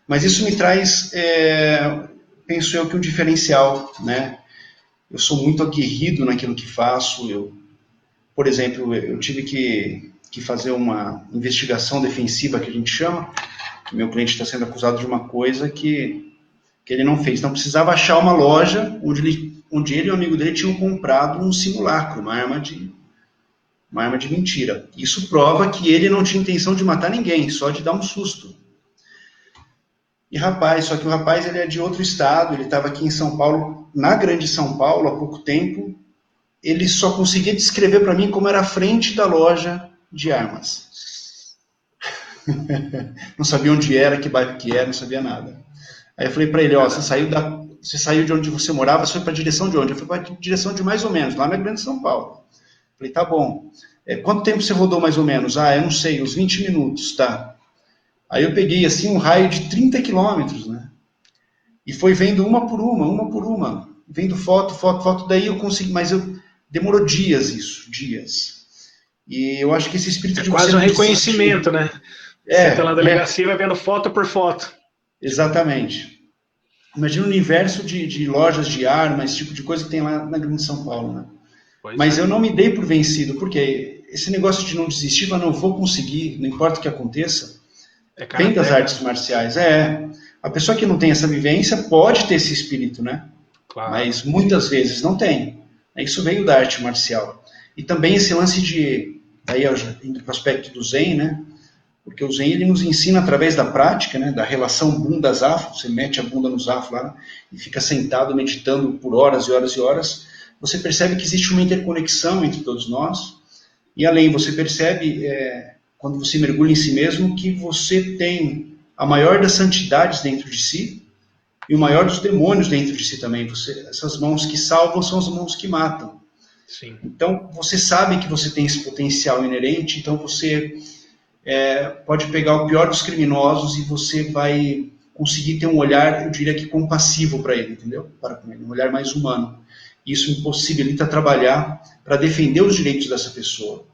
Mas isso me traz, penso eu, que um diferencial, né? Eu sou muito aguerrido naquilo que faço. Por exemplo, eu tive que fazer uma investigação defensiva, que a gente chama. Meu cliente está sendo acusado de uma coisa que ele não fez. Então, precisava achar uma loja onde ele e o amigo dele tinham comprado um simulacro, uma arma de mentira. Isso prova que ele não tinha intenção de matar ninguém, só de dar um susto. Só que o rapaz ele é de outro estado, ele estava aqui em São Paulo, na Grande São Paulo, há pouco tempo. Ele só conseguia descrever para mim como era a frente da loja de armas. Não sabia onde era, que bairro que era, não sabia nada. Aí eu falei para ele, você saiu de onde você morava, você foi para a direção de onde? Eu fui para a direção de mais ou menos, lá na Grande São Paulo. Eu falei, tá bom. Quanto tempo você rodou mais ou menos? Eu não sei, uns 20 minutos, tá. Aí eu peguei assim um raio de 30 quilômetros, né? E foi vendo uma por uma, vendo foto, daí eu consegui, mas demorou dias isso, dias. E eu acho que esse espírito de quase você um reconhecimento, né? Você está na delegacia e vai vendo foto por foto. Exatamente. Imagina o universo de lojas de armas, esse tipo de coisa que tem lá na Grande São Paulo, né? Mas eu não me dei por vencido, porque esse negócio de não desistir, eu não vou conseguir, não importa o que aconteça, vem das artes marciais. A pessoa que não tem essa vivência pode ter esse espírito, né? Claro. Mas muitas vezes não tem. Isso veio da arte marcial. E também esse lance aí indo para o aspecto do Zen, né? Porque o Zen ele nos ensina através da prática, né? Da relação bunda-zafo, você mete a bunda no zafo lá, né? E fica sentado meditando por horas e horas e horas, você percebe que existe uma interconexão entre todos nós, e além você percebe, quando você mergulha em si mesmo, que você tem a maior das santidades dentro de si, e o maior dos demônios dentro de si também. Essas mãos que salvam são as mãos que matam. Sim. Então, você sabe que você tem esse potencial inerente, então você pode pegar o pior dos criminosos e você vai conseguir ter um olhar, eu diria que compassivo para ele, entendeu? Um olhar mais humano. Isso impossibilita trabalhar para defender os direitos dessa pessoa.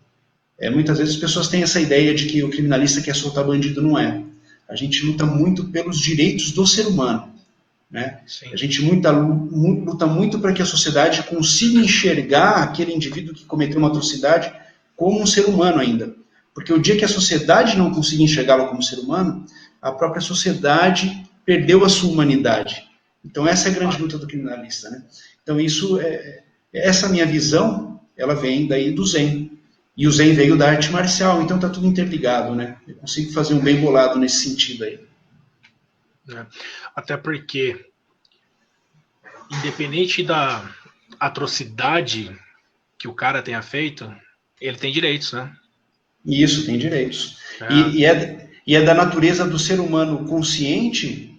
Muitas vezes as pessoas têm essa ideia de que o criminalista quer soltar bandido, não é. A gente luta muito pelos direitos do ser humano. Né? A gente luta muito para que a sociedade consiga enxergar aquele indivíduo que cometeu uma atrocidade como um ser humano ainda. Porque o dia que a sociedade não conseguir enxergá-lo como ser humano, a própria sociedade perdeu a sua humanidade. Então essa é a grande luta do criminalista. Né? Então essa minha visão, ela vem daí do Zen. E o Zen veio da arte marcial, então está tudo interligado. Né? Eu consigo fazer um bem bolado nesse sentido aí. Até porque, independente da atrocidade que o cara tenha feito, ele tem direitos, né? Isso, tem direitos. E é da natureza do ser humano consciente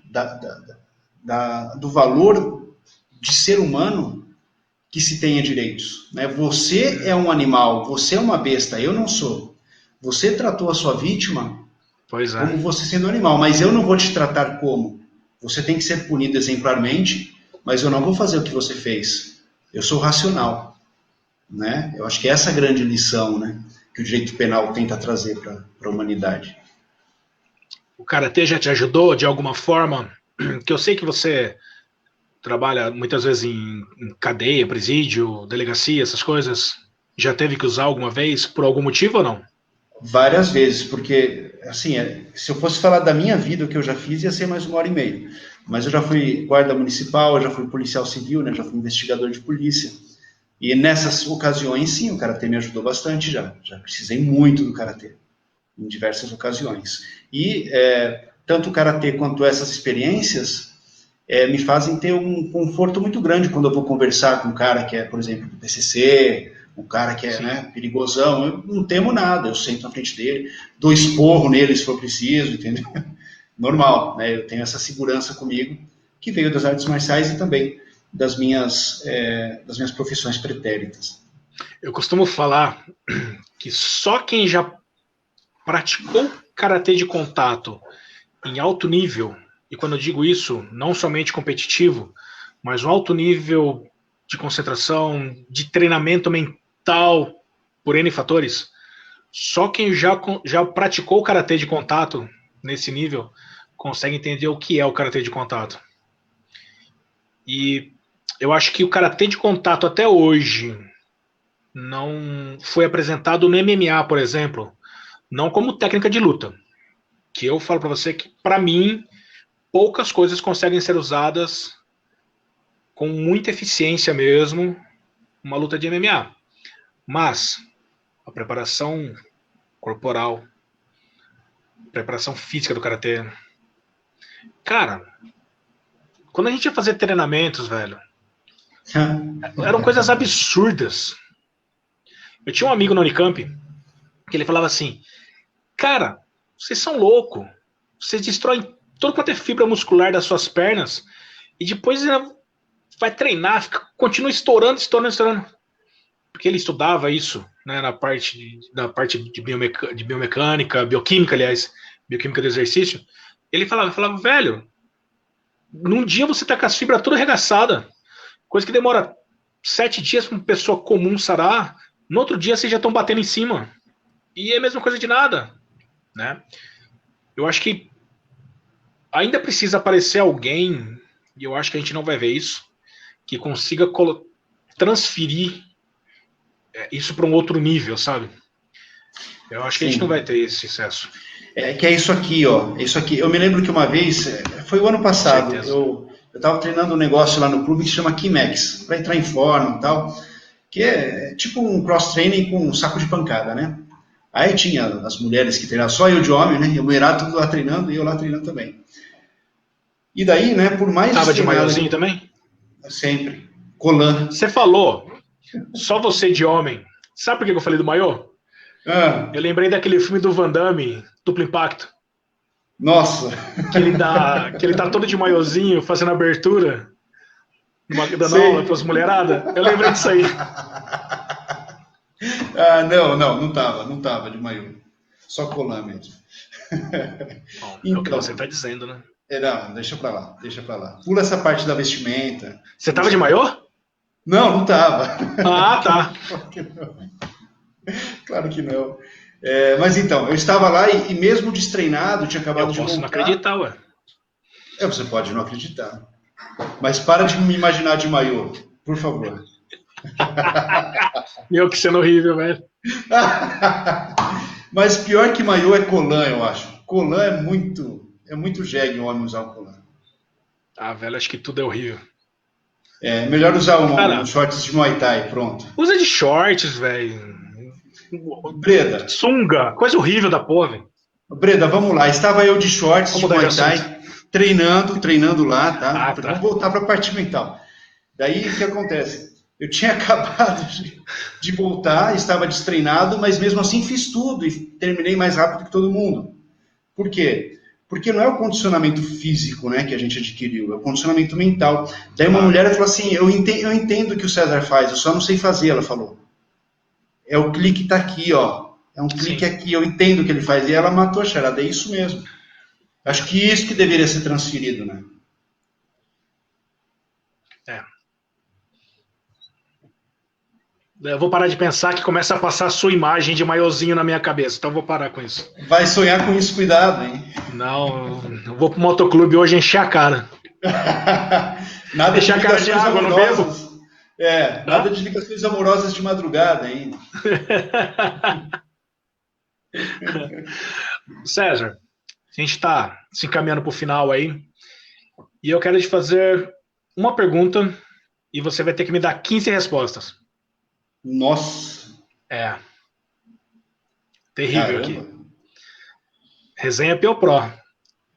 do valor de ser humano que se tenha direitos. Né? Você é um animal, você é uma besta, eu não sou. Você tratou a sua vítima como você sendo um animal, mas eu não vou te tratar como. Você tem que ser punido exemplarmente, mas eu não vou fazer o que você fez. Eu sou racional. Né? Eu acho que essa é a grande lição, né, que o direito penal tenta trazer para a humanidade. O karatê já te ajudou de alguma forma? Que eu sei que você trabalha muitas vezes em cadeia, presídio, delegacia, essas coisas. Já teve que usar alguma vez por algum motivo ou não? Várias vezes, porque assim, se eu fosse falar da minha vida, o que eu já fiz, ia ser mais 1h30. Mas eu já fui guarda municipal, eu já fui policial civil, né, já fui investigador de polícia. E nessas ocasiões, sim, o karatê me ajudou bastante já. Já precisei muito do karatê, em diversas ocasiões. E tanto o karatê quanto essas experiências me fazem ter um conforto muito grande quando eu vou conversar com um cara que é, por exemplo, do PCC, um cara que é, né, perigosão. Eu não temo nada, eu sento na frente dele, dou esporro nele se for preciso, entendeu? Normal, né? Eu tenho essa segurança comigo, que veio das artes marciais e também das minhas profissões pretéritas. Eu costumo falar que só quem já praticou karatê de contato em alto nível, e quando eu digo isso, não somente competitivo, mas um alto nível de concentração, de treinamento mental, por N fatores, só quem já praticou karatê de contato nesse nível consegue entender o que é o karatê de contato. E eu acho que o karatê de contato até hoje não foi apresentado no MMA, por exemplo, não como técnica de luta. Que eu falo para você que, para mim, poucas coisas conseguem ser usadas com muita eficiência mesmo numa luta de MMA. Mas a preparação corporal, preparação física do karatê. Cara, quando a gente ia fazer treinamentos, velho, eram coisas absurdas. Eu tinha um amigo no Unicamp que ele falava assim: cara, vocês são loucos. Vocês destroem todo quanto é fibra muscular das suas pernas e depois vai treinar, continua estourando. Porque ele estudava isso, né, na parte de biomecânica, bioquímica, aliás, bioquímica do exercício. Ele falava, velho, num dia você tá com as fibras toda arregaçada, coisa que demora 7 dias para uma pessoa comum sarar, no outro dia vocês já estão batendo em cima. E é a mesma coisa de nada, né? Eu acho que ainda precisa aparecer alguém, e eu acho que a gente não vai ver isso, que consiga transferir isso para um outro nível, sabe? Eu acho que a gente não vai ter esse sucesso. Que é isso aqui, ó. Isso aqui. Eu me lembro que uma vez, foi o ano passado, eu estava treinando um negócio lá no clube que se chama Kimex, para entrar em forma e tal, que é tipo um cross-training com um saco de pancada, né? Aí tinha as mulheres que treinavam, só eu de homem, né? E a mulherada tudo lá treinando e eu lá treinando também. E daí, né, por mais... Tava de maiorzinho também? Sempre. Colan. Você falou, só você de homem. Sabe por que eu falei do maiô? Eu lembrei daquele filme do Van Damme, Duplo Impacto. Nossa! Que ele tá todo de maiôzinho, fazendo abertura, dando aula pras mulheradas. Eu lembrei disso aí. Não tava de maiô. Só colan mesmo. Bom, então, é o que você tá dizendo, né? Não, deixa pra lá. Pula essa parte da vestimenta. Você tava de maiô? Não tava. Ah, tá. Claro que não. Mas então, eu estava lá e mesmo destreinado, tinha acabado de voltar. Eu posso não acreditar, ué. Você pode não acreditar. Mas para de me imaginar de maiô, por favor. Meu, que cena horrível, velho. Mas pior que maiô é colan, eu acho. Colan é muito jegue o homem usar um colan. Ah, velho, acho que tudo é horrível. Melhor usar um shorts de Muay Thai, pronto. Usa de shorts, velho. Breda. Sunga, coisa horrível da porra, velho. Breda, vamos lá. Estava eu de shorts de Muay Thai, treinando lá, tá? Vamos voltar para a parte mental. Daí, o que acontece? Eu tinha acabado de voltar, estava destreinado, mas mesmo assim fiz tudo e terminei mais rápido que todo mundo. Por quê? Porque não é o condicionamento físico, né, que a gente adquiriu, é o condicionamento mental. Daí uma mulher falou assim, eu entendo o que o César faz, eu só não sei fazer, ela falou. É o clique tá aqui, ó. É um clique aqui, eu entendo o que ele faz. E ela matou a charada, é isso mesmo. Acho que isso que deveria ser transferido, né? Eu vou parar de pensar que começa a passar a sua imagem de maiôzinho na minha cabeça, então eu vou parar com isso. Vai sonhar com isso, cuidado, hein? Não, eu vou pro motoclube hoje encher a cara. Nada encher a cara de água, não bebo? Nada de ligações amorosas de madrugada ainda. César, a gente está se encaminhando para o final aí, e eu quero te fazer uma pergunta, e você vai ter que me dar 15 respostas. Nossa, É. Terrível caramba. aqui. Resenha Pro. Vamos lá.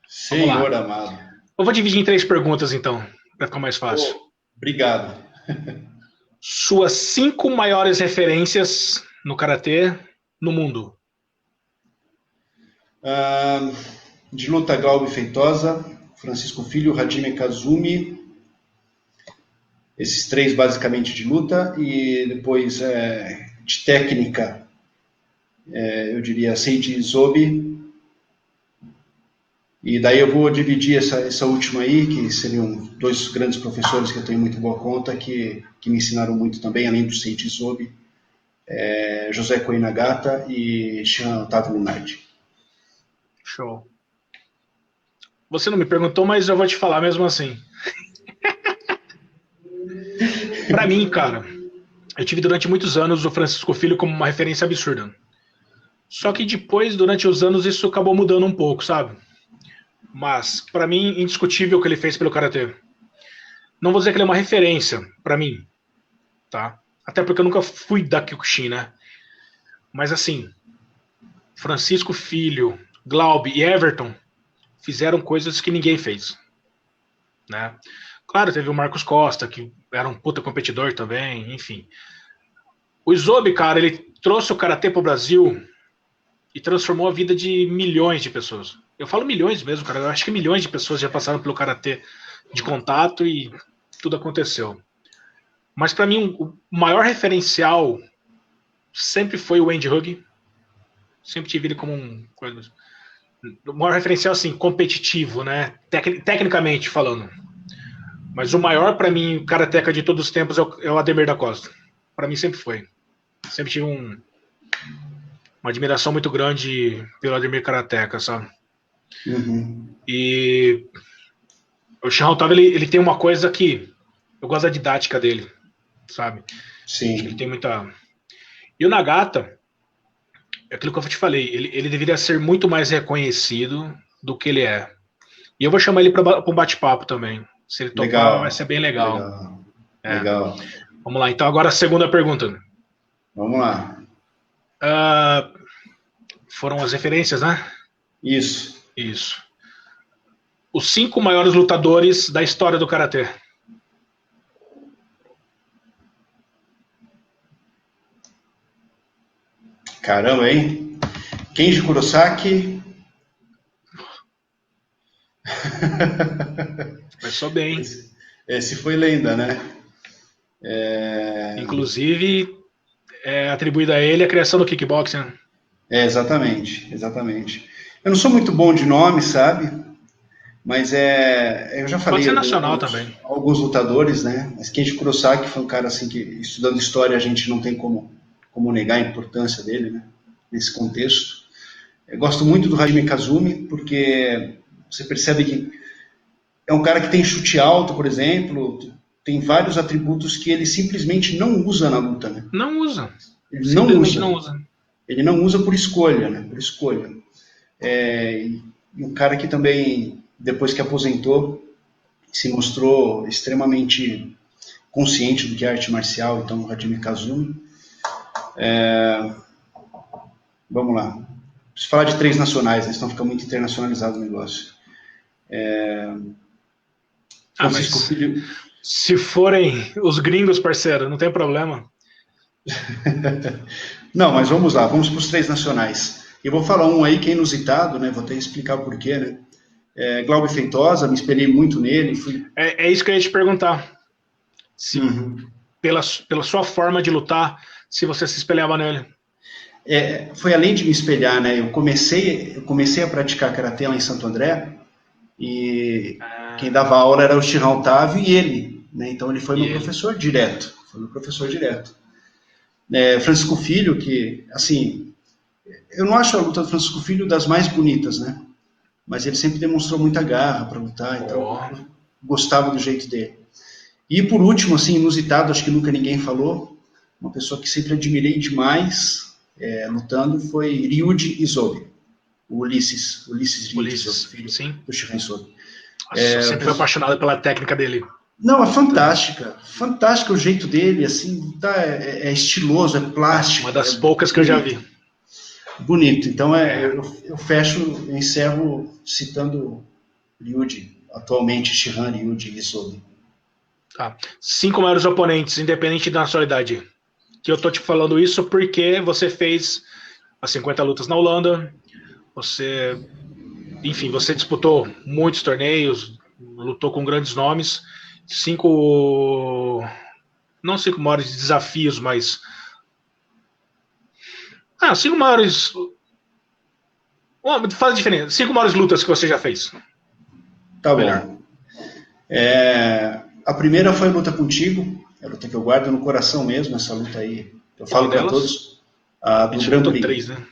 Senhor amado. Eu vou dividir em 3 perguntas, então, para ficar mais fácil. Obrigado. Suas 5 maiores referências no karatê no mundo. De luta, Glauber Feitosa, Francisco Filho, Hajime Kazumi. Esses 3 basicamente de luta. E depois de técnica, eu diria Seiji Isobe. E daí eu vou dividir essa última aí, que seriam 2 grandes professores que eu tenho muito boa conta, que me ensinaram muito também, além do Seiji Isobe, José Koei Nagata e Sean Otávio Lunardi. Show. Você não me perguntou, mas eu vou te falar mesmo assim. Pra mim, cara, eu tive durante muitos anos o Francisco Filho como uma referência absurda. Só que depois, durante os anos, isso acabou mudando um pouco, sabe? Mas, pra mim, indiscutível o que ele fez pelo karatê. Não vou dizer que ele é uma referência, pra mim, tá? Até porque eu nunca fui da Kyokushin, né? Mas assim, Francisco Filho, Glaube e Everton fizeram coisas que ninguém fez, né? Claro, teve o Marcos Costa, que era um puta competidor também, enfim. O Isobe, cara, ele trouxe o karatê pro Brasil e transformou a vida de milhões de pessoas. Eu falo milhões mesmo, cara. Eu acho que milhões de pessoas já passaram pelo karatê de contato e tudo aconteceu. Mas pra mim, o maior referencial sempre foi o Andy Hug. Sempre tive ele como o maior referencial, assim, competitivo, né? Tecnicamente falando. Mas o maior, pra mim, karateca de todos os tempos é o Ademir da Costa. Pra mim sempre foi. Sempre tive uma admiração muito grande pelo Ademir Karateca, sabe? Uhum. E o Sean Otávio, ele tem uma coisa que eu gosto da didática dele, sabe? Sim. Acho que ele tem muita... E o Nagata, é aquilo que eu te falei, ele deveria ser muito mais reconhecido do que ele é. E eu vou chamar ele para um bate-papo também. Se ele topar, Legal. vai ser bem legal. Legal. Vamos lá, então agora a segunda pergunta. Vamos lá. Foram as referências, né? Isso. Os 5 maiores lutadores da história do karatê. Caramba, hein? Kenji Kurosaki. Começou bem. Esse foi lenda, né? Inclusive, é atribuída a ele a criação do kickboxing. Exatamente. Eu não sou muito bom de nome, sabe? Mas eu já falei. Pode ser nacional também. Alguns lutadores, né? Mas Kenji Kurosaki foi um cara assim que, estudando história, a gente não tem como negar a importância dele, né? Nesse contexto. Eu gosto muito do Hajime Kazumi, porque você percebe que é um cara que tem chute alto, por exemplo, tem vários atributos que ele simplesmente não usa na luta, né? Não usa. Ele não usa. Ele não usa por escolha, né? Por escolha. E um cara que também, depois que aposentou, se mostrou extremamente consciente do que é arte marcial, então o Hajime Kazumi. Vamos lá. Preciso falar de 3 nacionais, né? Senão fica muito internacionalizado o negócio. Francisco Filho. Se forem os gringos, parceiro, não tem problema. Não, mas vamos lá, vamos para os 3 nacionais. Eu vou falar um aí que é inusitado, né? Vou até explicar o porquê, né? Glauber Feitosa, me espelhei muito nele. É isso que eu ia te perguntar. Se, pela sua forma de lutar, se você se espelhava nele. Foi além de me espelhar, né? Eu comecei a praticar karatê lá em Santo André e quem dava aula era o Shihan Otávio e ele, né? Então ele foi meu professor direto. Francisco Filho, que, assim, eu não acho a luta do Francisco Filho das mais bonitas, né? Mas ele sempre demonstrou muita garra para lutar, então eu gostava do jeito dele. E por último, assim, inusitado, acho que nunca ninguém falou, uma pessoa que sempre admirei demais lutando foi Ryuji Isobe, o Ulisses Isobe, filho sim. do Shihan Isobe. Eu sempre fui apaixonado pela técnica dele. Não, é fantástica. Fantástico o jeito dele, assim, tá, é estiloso, é plástico. Uma das poucas que eu já vi. Bonito. Então eu fecho, eu encerro citando Ryuji, atualmente Shihan Ryuji Isobe. Tá. 5 maiores oponentes, independente da nacionalidade. Que eu tô te falando isso porque você fez as 50 lutas na Holanda, enfim, você disputou muitos torneios, lutou com grandes nomes. 5, não 5 maiores desafios, mas 5 maiores, faz diferença, 5 maiores lutas que você já fez. Tá Melhor. bom. A primeira foi a luta contigo, é a luta que eu guardo no coração mesmo, essa luta aí. Eu falo para todos. A do Grand Prix. 3, né?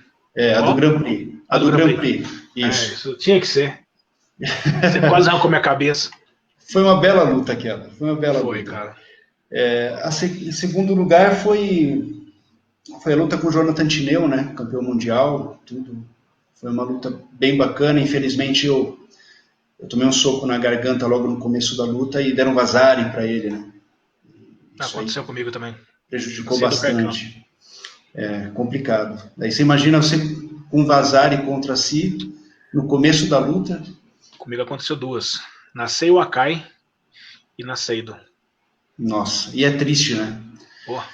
A do Grand Prix. A do Grand Prix. Isso tinha que ser. Você quase arrancou minha cabeça. Foi uma bela luta aquela. Foi, cara. Em segundo lugar foi a luta com o Jonathan Tineu, né? Campeão mundial, tudo. Foi uma luta bem bacana. Infelizmente eu tomei um soco na garganta logo no começo da luta e deram vazare para ele, né? Aconteceu comigo também. Prejudicou bastante. Complicado. Daí você imagina você com vazare contra si no começo da luta. Comigo aconteceu 2. Na Seido Akai e na Seido. Nossa, e é triste, né? Porra.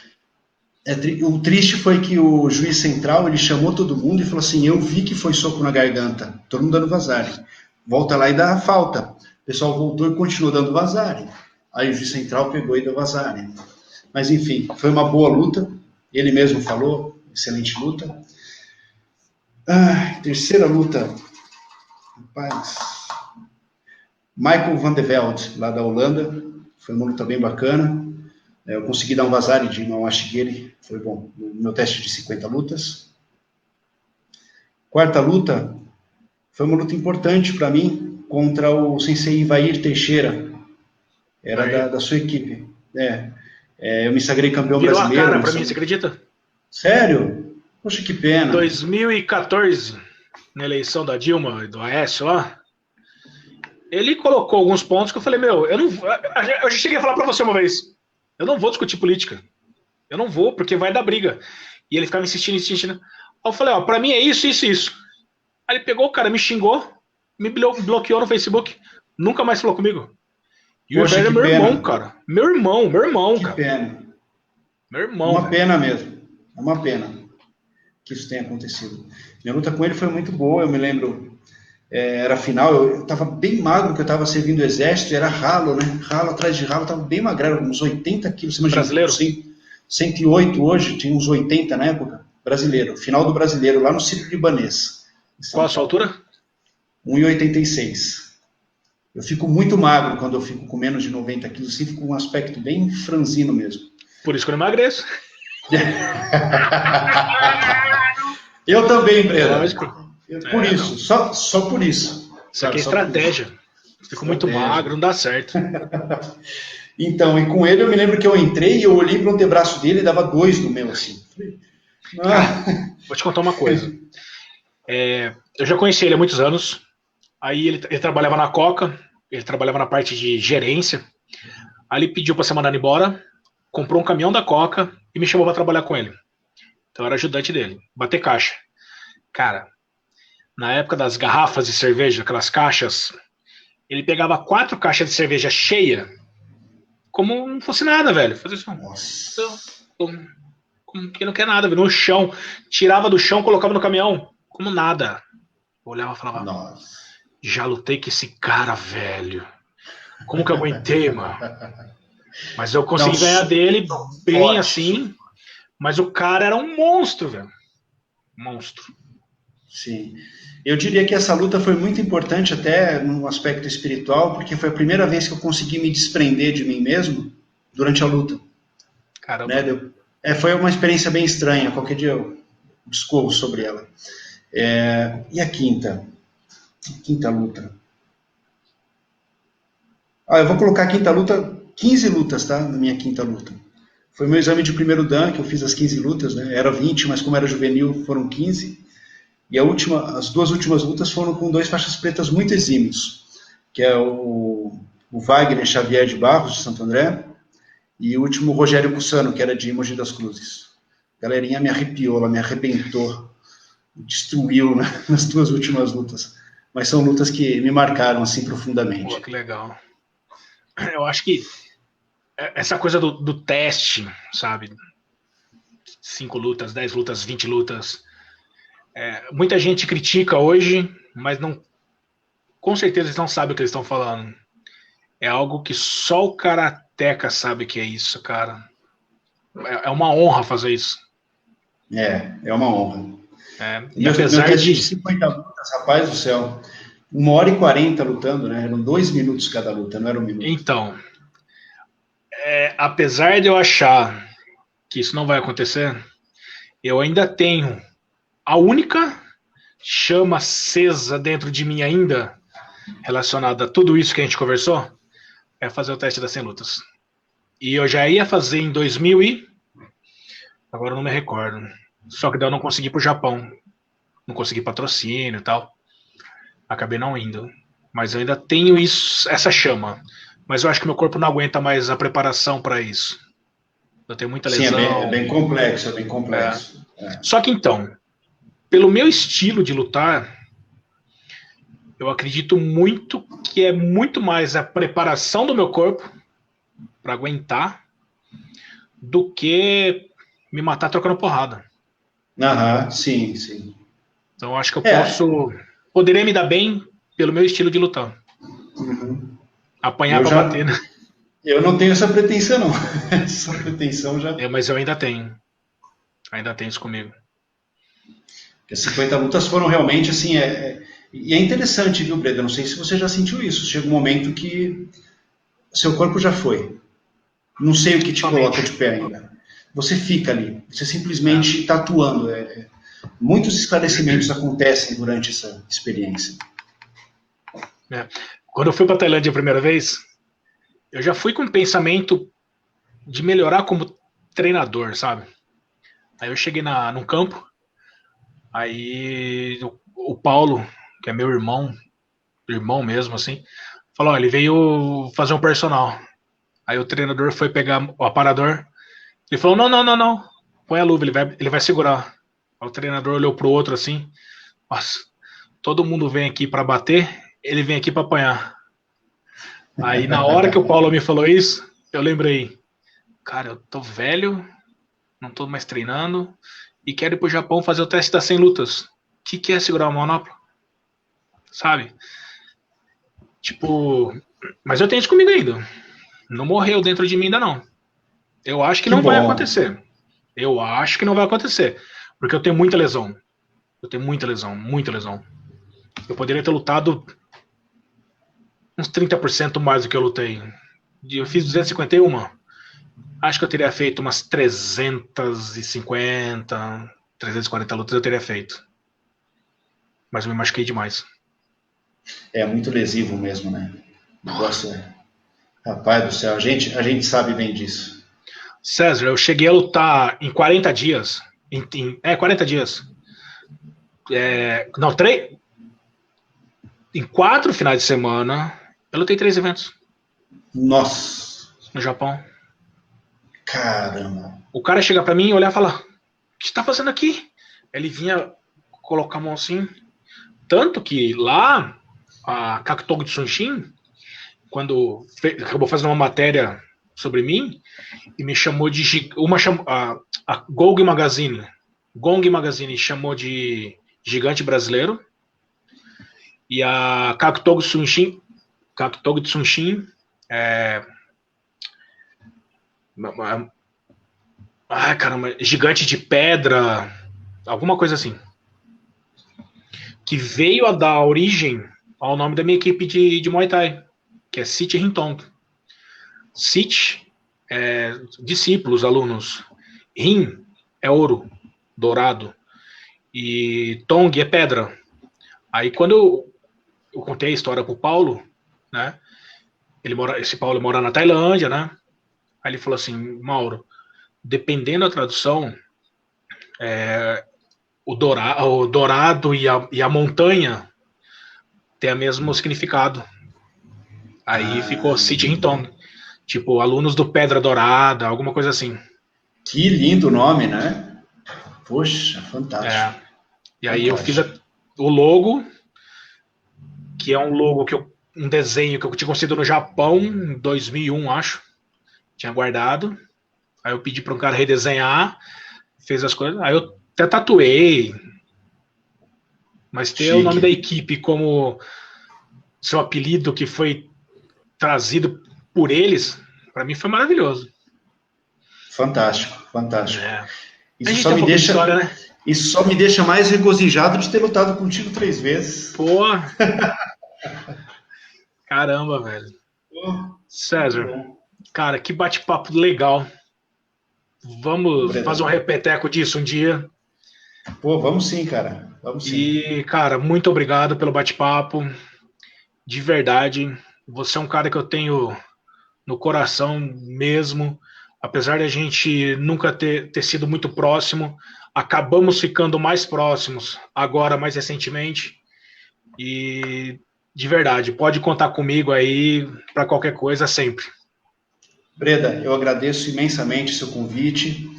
O triste foi que o juiz central, ele chamou todo mundo e falou assim, eu vi que foi soco na garganta, todo mundo dando vazare. Volta lá e dá a falta. O pessoal voltou e continuou dando vazare. Aí o juiz central pegou e deu vazare. Mas enfim, foi uma boa luta. Ele mesmo falou, excelente luta. Terceira luta. Rapaz. Michael van de Velde, lá da Holanda. Foi uma luta bem bacana. Eu consegui dar um vazare de Mawashigiri. Foi bom. No meu teste de 50 lutas. Quarta luta. Foi uma luta importante para mim contra o sensei Ivair Teixeira. Era da sua equipe. Eu me sagrei campeão brasileiro. Virou a cara para mim, você acredita? Sério? Poxa, que pena. 2014, na eleição da Dilma e do Aécio lá, ele colocou alguns pontos que eu falei, eu já cheguei a falar para você uma vez, eu não vou discutir política. Eu não vou, porque vai dar briga. E ele ficava insistindo. Aí eu falei, para mim é isso, isso e isso. Aí ele pegou, cara, me xingou, me bloqueou no Facebook, nunca mais falou comigo. E o Ivair é meu irmão, cara. Meu irmão, cara. Que pena. Meu irmão. Uma pena mesmo. Uma pena que isso tenha acontecido. Minha luta com ele foi muito boa, eu me lembro. Era final, eu estava bem magro, porque eu estava servindo o exército, era ralo, né? Ralo atrás de ralo, estava bem magrelo, uns 80 quilos. Você imagina, brasileiro? 108 hoje, tinha uns 80 na época. Brasileiro, final do brasileiro, lá no Sírio Libanês. Qual a sua altura? 1,86. Eu fico muito magro quando eu fico com menos de 90 quilos, assim, fico com um aspecto bem franzino mesmo. Por isso que eu não emagreço. Eu também, Breno. Lógico. Por isso, só por isso. Isso aqui é estratégia. Fico muito magro, não dá certo. Então, e com ele eu me lembro que eu entrei e eu olhei para o antebraço dele e dava 2 no meu, assim. Vou te contar uma coisa. Eu já conheci ele há muitos anos. Aí ele trabalhava na Coca, ele trabalhava na parte de gerência. Aí ele pediu para ser mandado embora, comprou um caminhão da Coca e me chamou para trabalhar com ele. Então eu era ajudante dele, bater caixa. Cara, na época das garrafas de cerveja, aquelas caixas, ele pegava 4 caixas de cerveja cheia, como não fosse nada, velho. Fazia assim, como que não quer nada, velho, no chão. Tirava do chão, colocava no caminhão, como nada. Eu olhava e falava, nossa, já lutei com esse cara, velho. Como que eu aguentei, mano? Mas eu consegui ganhar dele bem forte, assim. Mas o cara era um monstro, velho. Monstro. Sim. Eu diria que essa luta foi muito importante até no aspecto espiritual, porque foi a primeira vez que eu consegui me desprender de mim mesmo durante a luta. Caramba. Né? Foi uma experiência bem estranha. Qualquer dia eu discorro sobre ela. E a quinta? Quinta luta. Eu vou colocar a quinta luta, 15 lutas, tá? Na minha quinta luta. Foi meu exame de primeiro dan, que eu fiz as 15 lutas, né? Era 20, mas como era juvenil, foram 15. E as 2 últimas lutas foram com 2 faixas pretas muito exímios, que é o o Wagner Xavier de Barros, de Santo André, e o último, o Rogério Cussano, que era de Mogi das Cruzes. A galerinha me arrepiou, ela me arrebentou, destruiu, né, nas 2 últimas lutas. Mas são lutas que me marcaram assim profundamente. Pô, que legal. Eu acho que essa coisa do teste, sabe? 5 lutas, 10 lutas, 20 lutas. Muita gente critica hoje, mas não, com certeza eles não sabem o que eles estão falando. É algo que só o karateca sabe que é isso, cara. É uma honra fazer isso. É uma honra. E apesar meu de 50 lutas, rapaz do céu, 1h40 lutando, né? Eram 2 minutos cada luta, não era 1 minuto. Então, apesar de eu achar que isso não vai acontecer, eu ainda tenho a única chama acesa dentro de mim ainda, relacionada a tudo isso que a gente conversou, é fazer o teste das 100 lutas. E eu já ia fazer em 2000 e... agora eu não me recordo. Só que daí eu não consegui ir pro Japão. Não consegui patrocínio e tal. Acabei não indo. Mas eu ainda tenho isso, essa chama. Mas eu acho que meu corpo não aguenta mais a preparação para isso. Eu tenho muita lesão. Sim, é bem complexo, é bem complexo. Só que então, pelo meu estilo de lutar, eu acredito muito que é muito mais a preparação do meu corpo para aguentar do que me matar trocando porrada. Sim, sim. Então eu acho que eu poderia me dar bem pelo meu estilo de lutar. Uhum. Apanhar para bater, né? Eu não tenho essa pretensão, não. Essa pretensão já... Mas eu ainda tenho. Ainda tenho isso comigo. Porque as 50 lutas foram realmente assim... E é interessante, viu, Breda? Não sei se você já sentiu isso. Chega um momento que seu corpo já foi. Não sei o que te coloca de pé ainda. Você fica ali. Você simplesmente está atuando. Muitos esclarecimentos acontecem durante essa experiência. Quando eu fui para a Tailândia a primeira vez, eu já fui com um pensamento de melhorar como treinador, sabe? Aí eu cheguei num campo, aí o Paulo, que é meu irmão mesmo, assim, falou, ó, ele veio fazer um personal. Aí o treinador foi pegar o aparador, ele falou, não, põe a luva, ele vai segurar. Aí o treinador olhou pro outro assim, nossa, todo mundo vem aqui para bater, ele vem aqui para apanhar. Aí na hora que o Paulo me falou isso, eu lembrei, cara, eu tô velho, não tô mais treinando e quero ir pro Japão fazer o teste das 100 lutas. O que é segurar uma manopla? Sabe? Tipo, mas eu tenho isso comigo ainda. Não morreu dentro de mim ainda não. Eu acho que não vai acontecer. Eu acho que não vai acontecer. Porque eu tenho muita lesão. Eu tenho muita lesão. Eu poderia ter lutado uns 30% mais do que eu lutei. Eu fiz 251. Acho que eu teria feito umas 350, 340 lutas eu teria feito. Mas eu me machuquei demais. É muito lesivo mesmo, né? O negócio Rapaz do céu, a gente sabe bem disso. César, eu cheguei a lutar em 40 dias. 40 dias. Não, 3. Em 4 finais de semana, eu lutei 3 eventos. Nossa. No Japão. Caramba. O cara chega pra mim e olhar e falar: o que você tá fazendo aqui? Ele vinha colocar a mão assim. Tanto que lá, a Kakutogo de Sunshin, quando acabou fazendo uma matéria sobre mim, e me chamou de. A Gong Magazine chamou de gigante brasileiro. E a Kakutogo de Sunshin caramba, gigante de pedra, alguma coisa assim. Que veio a dar origem ao nome da minha equipe de Muay Thai, que é Sit Hintong. Sit é discípulos, alunos. Rin é ouro, dourado. E Tong é pedra. Aí quando eu contei a história pro Paulo, né? Esse Paulo mora na Tailândia, né? Aí ele falou assim, Mauro, dependendo da tradução, o dourado e a montanha tem o mesmo significado. Aí ficou City Hinton. Tipo, alunos do Pedra Dourada, alguma coisa assim. Que lindo nome, né? Poxa, fantástico. E aí eu fiz o logo, que é um logo um desenho que eu tinha conseguido no Japão em 2001, acho. Tinha guardado. Aí eu pedi para um cara redesenhar, fez as coisas. Aí eu até tatuei. Mas ter o nome da equipe como seu apelido que foi trazido por eles, para mim foi maravilhoso. Fantástico, fantástico. Isso só me deixa, história, né? Isso só me deixa mais regozijado de ter lutado contigo 3 vezes. Pô! Caramba, velho. César, cara, que bate-papo legal. Vamos fazer um repeteco disso um dia. Pô, vamos sim, cara. Vamos sim. E, cara, muito obrigado pelo bate-papo. De verdade, você é um cara que eu tenho no coração mesmo. Apesar de a gente nunca ter sido muito próximo, acabamos ficando mais próximos agora, mais recentemente. E, de verdade, pode contar comigo aí para qualquer coisa, sempre. Breda, eu agradeço imensamente o seu convite.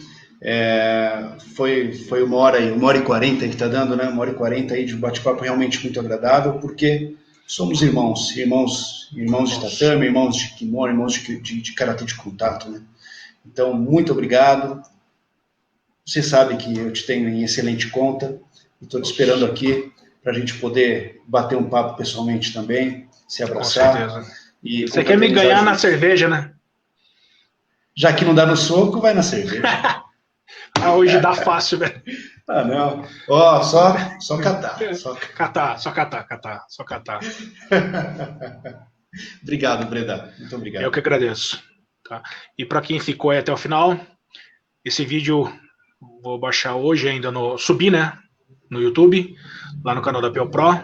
Foi 1h40 que está dando, né? 1h40 aí de bate-papo realmente muito agradável, porque somos irmãos de tatame, irmãos de kimono, irmãos de karatê de contato, né? Então, muito obrigado. Você sabe que eu te tenho em excelente conta e estou te esperando aqui para a gente poder bater um papo pessoalmente também, se abraçar. Com certeza. E você quer me ganhar na cerveja, né? Já que não dá no soco, vai na cerveja. Hoje dá fácil, velho. Não. Ó, só catar. Só catar. Obrigado, Breda. Muito obrigado. Eu que agradeço. Tá? E para quem ficou aí até o final, esse vídeo vou baixar hoje ainda subir, né? No YouTube, lá no canal da PioPro,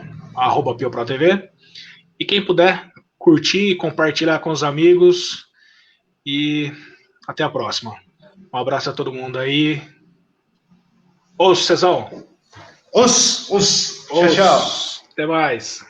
@PioProTV. E quem puder, curtir, compartilhar com os amigos. E até a próxima. Um abraço a todo mundo aí. Cezão. Tchau. Até mais.